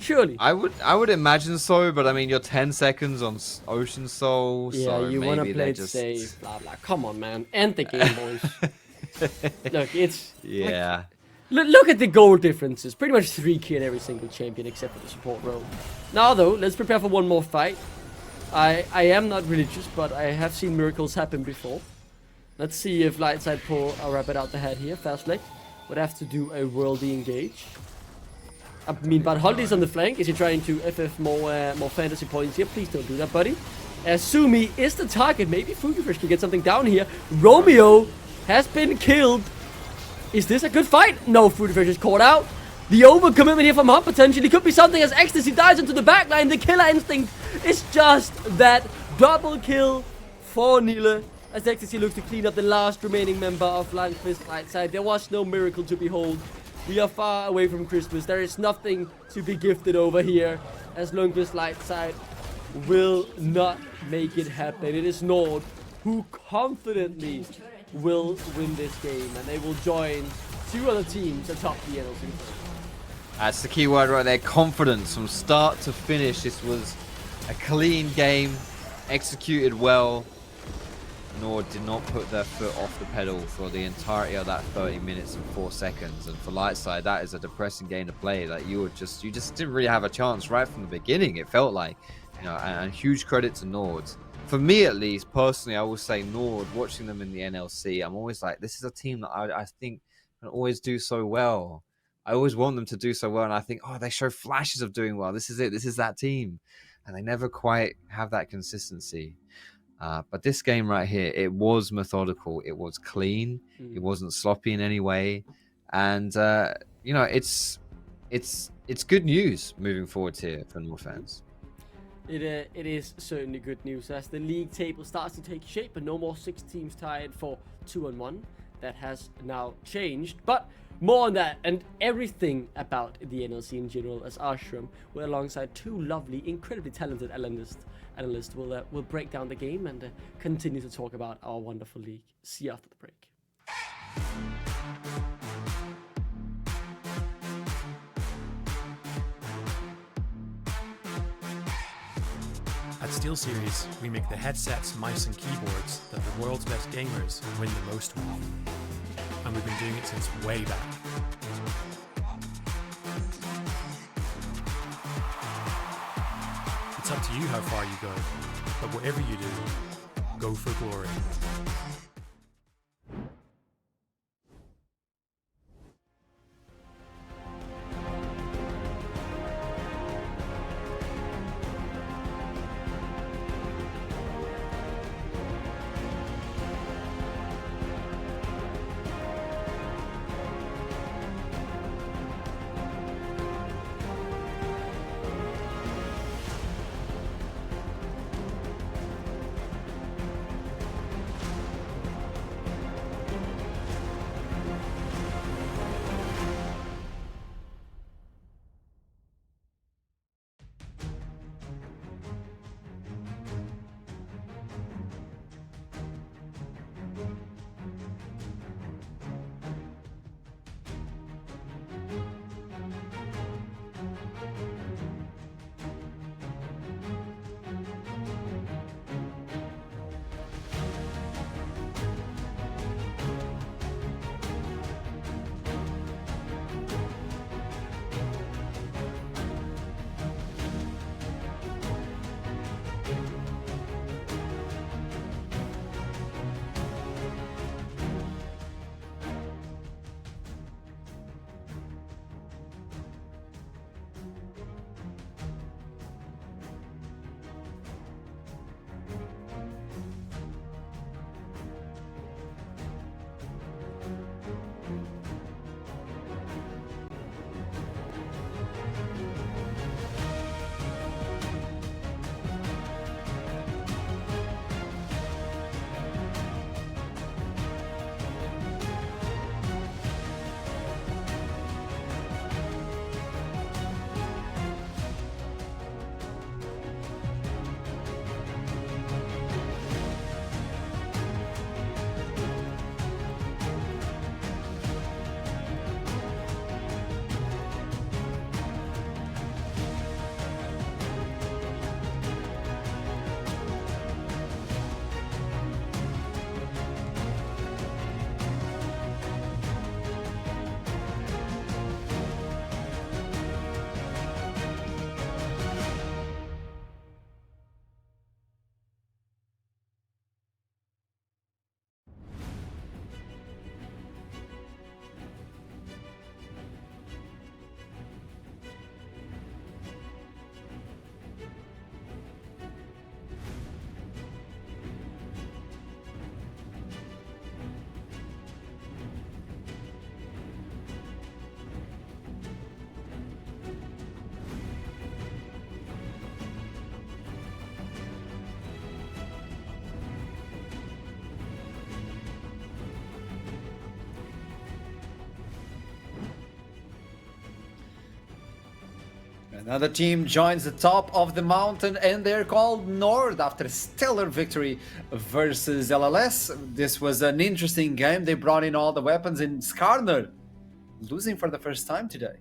Surely. I would imagine so, but I mean, you're 10 seconds on Ocean Soul, Yeah, so you want to maybe play they it just... safe, blah, blah. Come on, man. End the game, boys. Look, it's... Yeah. Look at the goal differences. Pretty much 3k in every single champion except for the support role. Now, though, let's prepare for one more fight. I am not religious, but I have seen miracles happen before. Let's see if Lightside pull a rabbit out the hat here. Fastlick would have to do a worldy engage. I mean, but Holly's on the flank. Is he trying to FF more fantasy points here? Please don't do that, buddy. Sumi is the target. Maybe Fugifish can get something down here. Romeo has been killed. Is this a good fight? No, Fugifish is caught out. The overcommitment here from Hunt potentially could be something as Ecstasy dives into the backline. The killer instinct is just that double kill for Nile. As Ecstasy looks to clean up the last remaining member of Lundqvist Lightside. There was no miracle to behold. We are far away from Christmas. There is nothing to be gifted over here. As Lundqvist Lightside will not make it happen. It is Nord who confidently will win this game. And they will join 2 other teams atop the NLC. That's the key word right there. Confidence from start to finish. This was a clean game. Executed well. Nord did not put their foot off the pedal for the entirety of that 30 minutes and 4 seconds. And for Lightside, that is a depressing game to play. That you just didn't really have a chance right from the beginning. It felt like, you know, and huge credit to Nord. For me, at least, personally, I will say Nord, watching them in the NLC, I'm always like, this is a team that I think can always do so well. I always want them to do so well. And I think, oh, they show flashes of doing well. This is it. This is that team. And they never quite have that consistency. But this game right here, it was methodical, it was clean, it wasn't sloppy in any way, and you know, it's good news moving forward here for NORD fans. It is certainly good news as the league table starts to take shape, but no more 6 teams tied for 2-on-1. That has now changed, but more on that and everything about the NLC in general, as Ashram will, alongside 2 lovely, incredibly talented analysts will break down the game and continue to talk about our wonderful league. See you after the break. At SteelSeries, we make the headsets, mice and keyboards that the world's best gamers win the most with. And we've been doing it since way back. It's up to you how far you go, but whatever you do, go for glory. Another team joins the top of the mountain and they're called NORD after a stellar victory versus LLS. This was an interesting game. They brought in all the weapons in Skarner, losing for the first time today.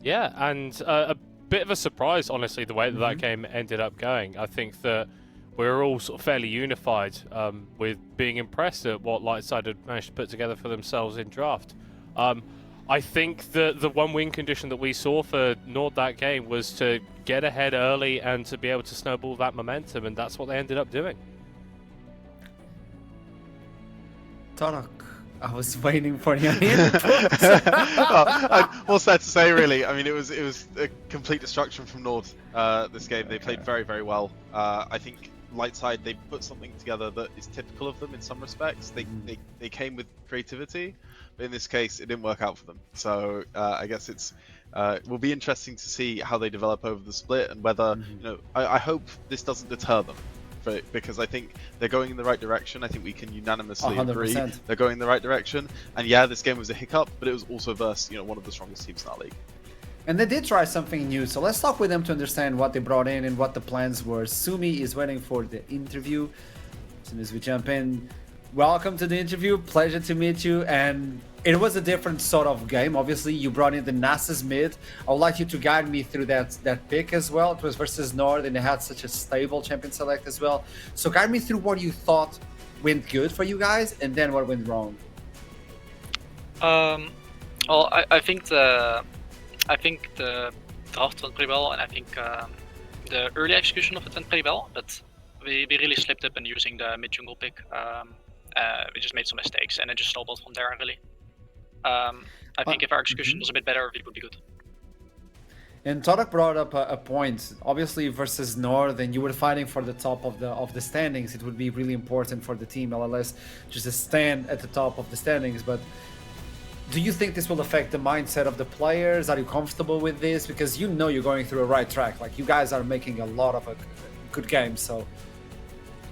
Yeah, and a bit of a surprise, honestly, the way that that game ended up going. I think that we were all sort of fairly unified with being impressed at what Lightside had managed to put together for themselves in draft. I think that the one win condition that we saw for NORD that game was to get ahead early and to be able to snowball that momentum, and that's what they ended up doing. Torok, I was waiting for your input. What's there to say, really? I mean, it was a complete destruction from NORD this game. They played very, very well. I think light side, they put something together that is typical of them in some respects. They came with creativity, but in this case, it didn't work out for them. So I guess it will be interesting to see how they develop over the split and whether I hope this doesn't deter them. Because I think they're going in the right direction. I think we can unanimously 100%. agree they're going in the right direction. And yeah, this game was a hiccup, but it was also versus one of the strongest teams in our league. And they did try something new, so let's talk with them to understand what they brought in and what the plans were. Sumi is waiting for the interview. As soon as we jump in, welcome to the interview. Pleasure to meet you. And it was a different sort of game. Obviously, you brought in the Nasus mid. I would like you to guide me through that pick as well. It was versus NORD, and they had such a stable champion select as well. So guide me through what you thought went good for you guys, and then what went wrong. Well, I think the draft went pretty well, and I think the early execution of it went pretty well. But we really slipped up in using the mid jungle pick. We just made some mistakes, and it just snowballed from there, really. I think if our execution was a bit better, we would be good. And Todak brought up a point. Obviously, versus NORD, and you were fighting for the top of the standings. It would be really important for the team LLS just to stand at the top of the standings. But do you think this will affect the mindset of the players? Are you comfortable with this? Because you're going through a right track. Like, you guys are making a lot of good games. So,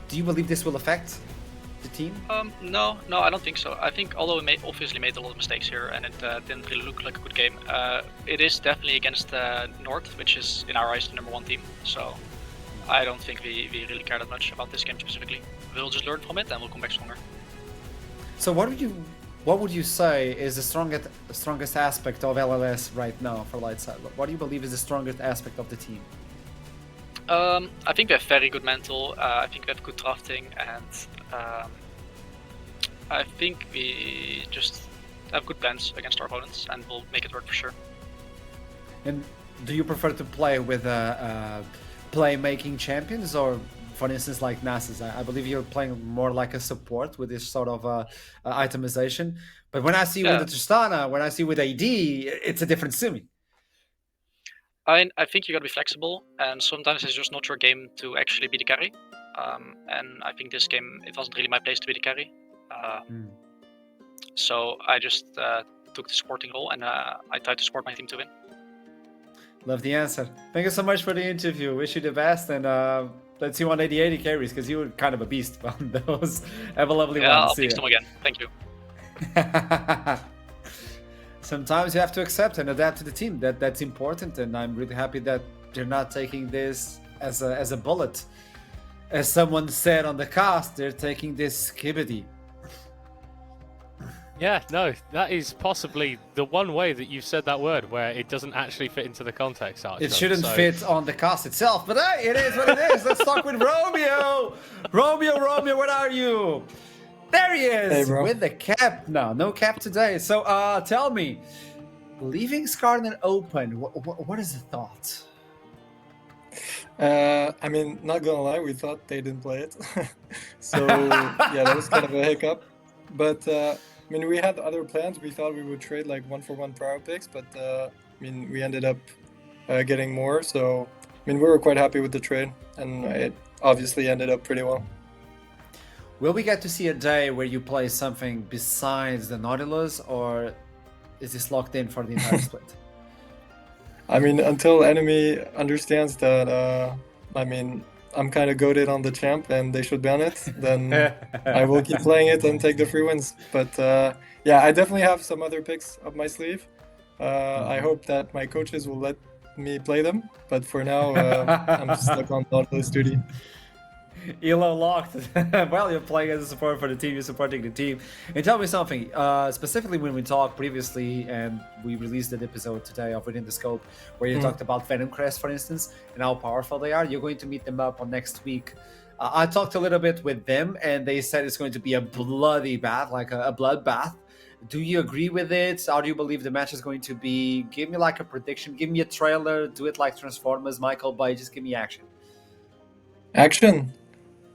do you believe this will affect the team? No, I don't think so. I think although we obviously made a lot of mistakes here and it didn't really look like a good game, it is definitely against NORD, which is in our eyes the #1 team. So I don't think we really care that much about this game specifically. We'll just learn from it and we'll come back stronger. So what would you say is the strongest aspect of LLS right now for Lightside? What do you believe is the strongest aspect of the team? I think we have very good mental. I think we have good drafting, and I think we just have good plans against our opponents, and we'll make it work for sure. And do you prefer to play with playmaking champions, or for instance like Nasus? I believe you're playing more like a support with this sort of itemization. But when I see with the Tristana, when I see with AD, it's a different Sumi. I think you gotta be flexible, and sometimes it's just not your game to actually be the carry. And I think this game, it wasn't really my place to be the carry. So I just took the supporting role, and I tried to support my team to win. Love the answer. Thank you so much for the interview. Wish you the best, and let's see 180 carries, because you were kind of a beast on those. Have a lovely one. I'll fix them again. Thank you. Sometimes you have to accept and adapt to the team. That's important, and I'm really happy that you're not taking this as a bullet. As someone said on the cast, they're taking this skibbity. Yeah, no, that is possibly the one way that you've said that word where it doesn't actually fit into the context, Archer. It shouldn't fit on the cast itself, but hey, it is what it is. Let's talk with Romeo. Romeo, where are you? There he is, with the cap. No cap today. So tell me, leaving Skarner open, what is the thought? I mean, not gonna lie, we thought they didn't play it. So yeah, that was kind of a hiccup. But I mean, we had other plans. We thought we would trade like 1-for-1 prior picks, but I mean, we ended up getting more. So I mean, we were quite happy with the trade, and it obviously ended up pretty well. Will we get to see a day where you play something besides the Nautilus, or is this locked in for the entire split? I mean, until enemy understands that, I mean, I'm kind of goated on the champ and they should ban it, then I will keep playing it and take the free wins. But yeah, I definitely have some other picks up my sleeve. I hope that my coaches will let me play them, but for now, I'm stuck on Nautilus duty. Elo locked. Well, you're playing as a support for the team, you're supporting the team. And tell me something, specifically when we talked previously, and we released an episode today of Within the Scope, where you talked about Venom Crest, for instance, and how powerful they are. You're going to meet them up on next week. I talked a little bit with them, and they said it's going to be a bloody bath, like a bloodbath. Do you agree with it? How do you believe the match is going to be? Give me like a prediction, give me a trailer, do it like Transformers, Michael Bay, just give me action. Action?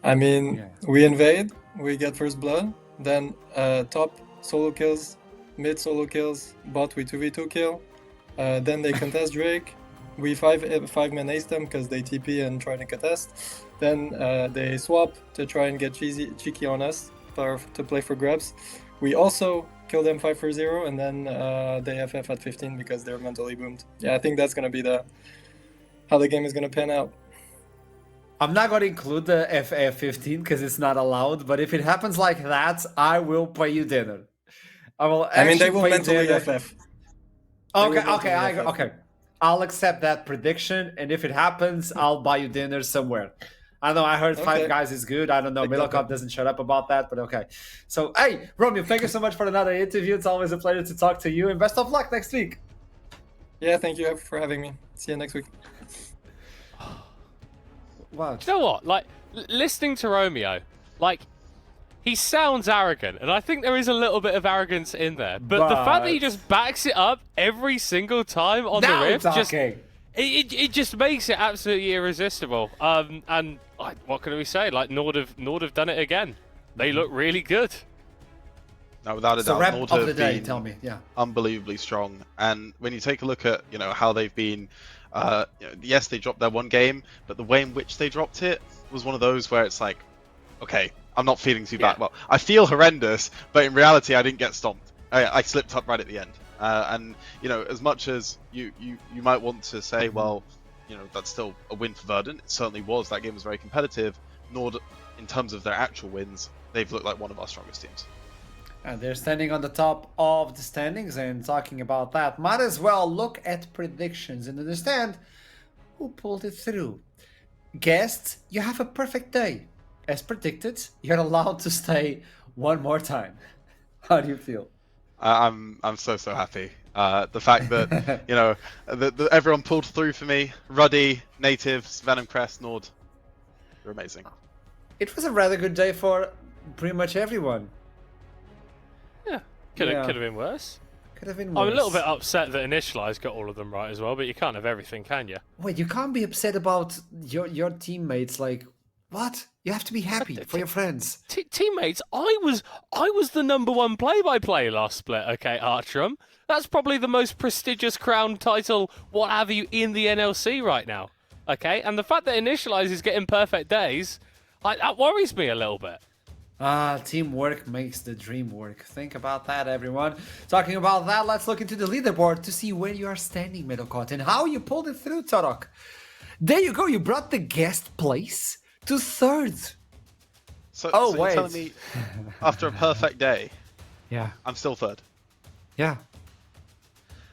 I mean, we invade, we get first blood, then top solo kills, mid solo kills, bot we 2v2 kill, then they contest Drake, We 5-man ace them because they TP and try to contest. Then they swap to try and get cheeky on us to play for grabs. We also kill them 5-0, and then they FF at 15 because they're mentally boomed. Yeah, I think that's gonna be how the game is gonna pan out. I'm not going to include the FF15 because it's not allowed, but if it happens like that, I will pay you dinner. I will. I mean, they actually will pay mentally dinner. FF. Okay. I'll accept that prediction, and if it happens, I'll buy you dinner somewhere. I know I heard Five Guys is good. I don't know. Middlecop doesn't shut up about that, but okay. So, hey, Romeo, thank you so much for another interview. It's always a pleasure to talk to you, and best of luck next week. Yeah, thank you for having me. See you next week. Wow. Do you know what? Like, listening to Romeo, like, he sounds arrogant, and I think there is a little bit of arrogance in there. But the fact that he just backs it up every single time on the riff, it just makes it absolutely irresistible. And like, what can we say? Like, NORD have done it again. They look really good. No, without a doubt, rep NORD of have the day, been tell me, yeah. unbelievably strong. And when you take a look at how they've been, yes, they dropped their one game, but the way in which they dropped it was one of those where it's like, okay, I'm not feeling too bad. Well, I feel horrendous, but in reality, I didn't get stomped. I slipped up right at the end. And as much as you might want to say, well, that's still a win for Verdant. It certainly was. That game was very competitive. NORD, in terms of their actual wins, they've looked like one of our strongest teams. And they're standing on the top of the standings, and talking about that, might as well look at predictions and understand who pulled it through. Guests, you have a perfect day. As predicted, you're allowed to stay one more time. How do you feel? I'm so happy. The fact that everyone pulled through for me. Ruddy, Natives, Venom Crest, NORD. You're amazing. It was a rather good day for pretty much everyone. Yeah, could have been worse. Could have been worse. I'm a little bit upset that Initialize got all of them right as well, but you can't have everything, can you? Wait, you can't be upset about your teammates. Like, what? You have to be happy for your friends. Teammates, I was the #1 play-by-play last split. Okay, Artrum. That's probably the most prestigious crown title, what have you, in the NLC right now. Okay, and the fact that Initialize is getting perfect days, that worries me a little bit. Teamwork makes the dream work. Think about that, everyone. Talking about that, let's look into the leaderboard to see where you are standing, Middlecott, and how you pulled it through, Torok. There you go. You brought the guest place to third. So wait. you're telling me after a perfect day, yeah, I'm still third? Yeah.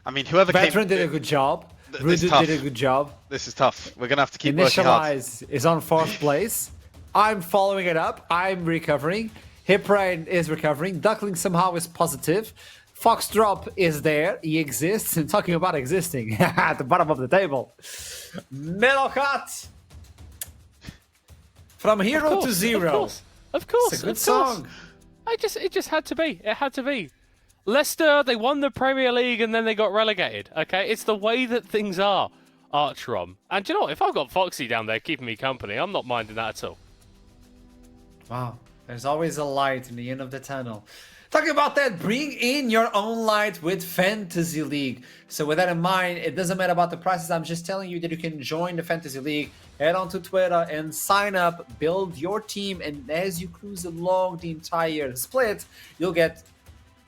I mean, whoever Veteran did a good job. Rudu did a good job. This is tough. We're going to have to keep working hard. Initialize is on 4th place. I'm following it up. I'm recovering. Hiprain is recovering. Duckling somehow is positive. Foxdrop is there. He exists. And talking about existing at the bottom of the table. Middlecott. From hero to zero. Of course. It's a good song. It just had to be. It had to be. Leicester, they won the Premier League and then they got relegated. Okay, it's the way that things are, Archrom. And do you know what? If I've got Foxy down there keeping me company, I'm not minding that at all. Wow, there's always a light in the end of the tunnel. Talking about that, bring in your own light with Fantasy League. So with that in mind, it doesn't matter about the prices. I'm just telling you that you can join the Fantasy League, head on to Twitter and sign up, build your team, and as you cruise along the entire split, you'll get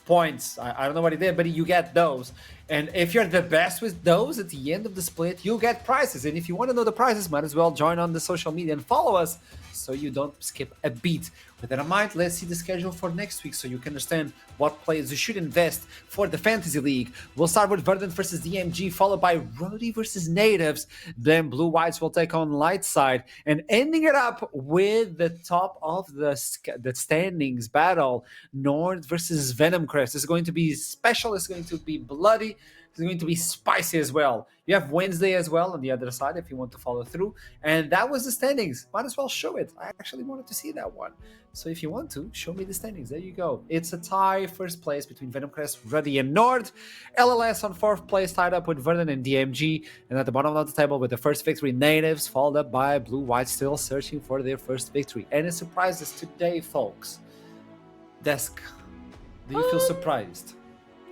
points. I don't know what he did, but you get those. And if you're the best with those at the end of the split, you'll get prizes. And if you want to know the prizes, might as well join on the social media and follow us so you don't skip a beat. With that in mind, let's see the schedule for next week so you can understand what players you should invest for the Fantasy League. We'll start with Verdant versus DMG, followed by Rody versus Natives. Then Blue Whites will take on Lightside. And ending it up with the top of the standings battle, NORD versus Venom Crest. This is going to be special. It's going to be bloody. It's going to be spicy as well. You have Wednesday as well on the other side if you want to follow through. And that was the standings. Might as well show it. I actually wanted to see that one. So if you want to, show me the standings. There you go. It's a tie, first place between Venom Crest, Ruddy, and NORD. LLS on 4th place, tied up with Verdant and DMG. And at the bottom of the table with the first victory, Natives, followed up by Blue White, still searching for their first victory. Any surprises today, folks? Desk, do you feel surprised?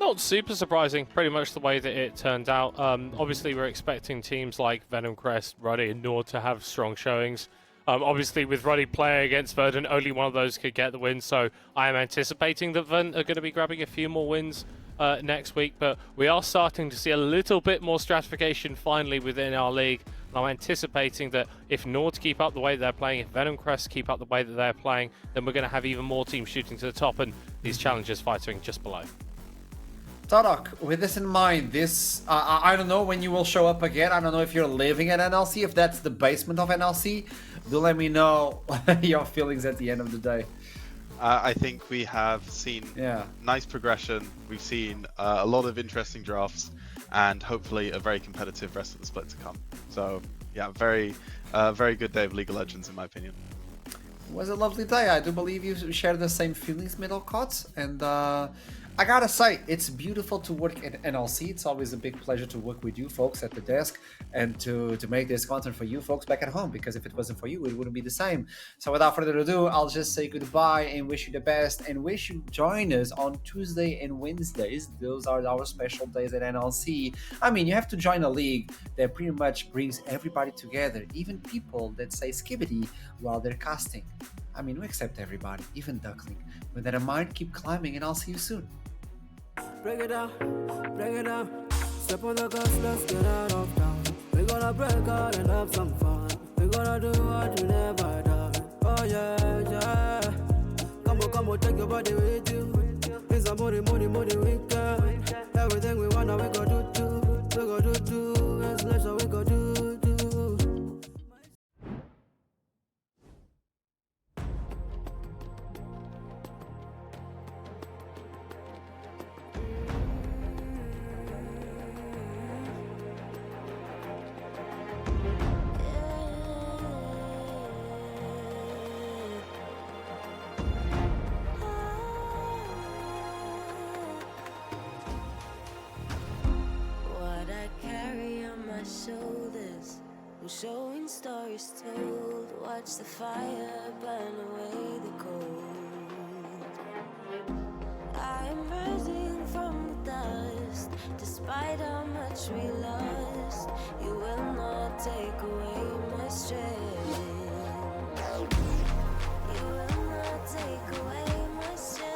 Not super surprising, pretty much the way that it turned out. Obviously, we're expecting teams like Venom Crest, Ruddy, and NORD to have strong showings. Obviously, with Ruddy playing against Verdant, only one of those could get the win, so I am anticipating that Verdant are going to be grabbing a few more wins next week, but we are starting to see a little bit more stratification finally within our league. And I'm anticipating that if NORD keep up the way that they're playing, if Venom Crest keep up the way that they're playing, then we're going to have even more teams shooting to the top and these challengers fighting just below. Todok, with this in mind, I don't know when you will show up again. I don't know if you're living at NLC, if that's the basement of NLC. Do let me know your feelings at the end of the day. I think we have seen nice progression. We've seen a lot of interesting drafts, and hopefully a very competitive rest of the split to come. So yeah, very good day of League of Legends in my opinion. It was a lovely day. I do believe you share the same feelings, Middlecott, and I gotta say, it's beautiful to work at NLC. It's always a big pleasure to work with you folks at the desk and to make this content for you folks back at home, because if it wasn't for you, it wouldn't be the same. So without further ado, I'll just say goodbye and wish you the best, and wish you join us on Tuesday and Wednesdays. Those are our special days at NLC. I mean, you have to join a league that pretty much brings everybody together, even people that say skibbity while they're casting. I mean, we accept everybody, even Duckling. With that in mind, keep climbing, and I'll see you soon. Break it down, step on the gas, let's get out of town. We gonna break out and have some fun. We gonna do what you never done. Oh yeah. Come on, take your body with you. It's a money weekend. Everything we wanna, we go do too. We go do too, it's leisure, we go do. Shoulders, I'm showing stories told. Watch the fire burn away the cold. I am rising from the dust. Despite how much we lost, you will not take away my strength. You will not take away my strength.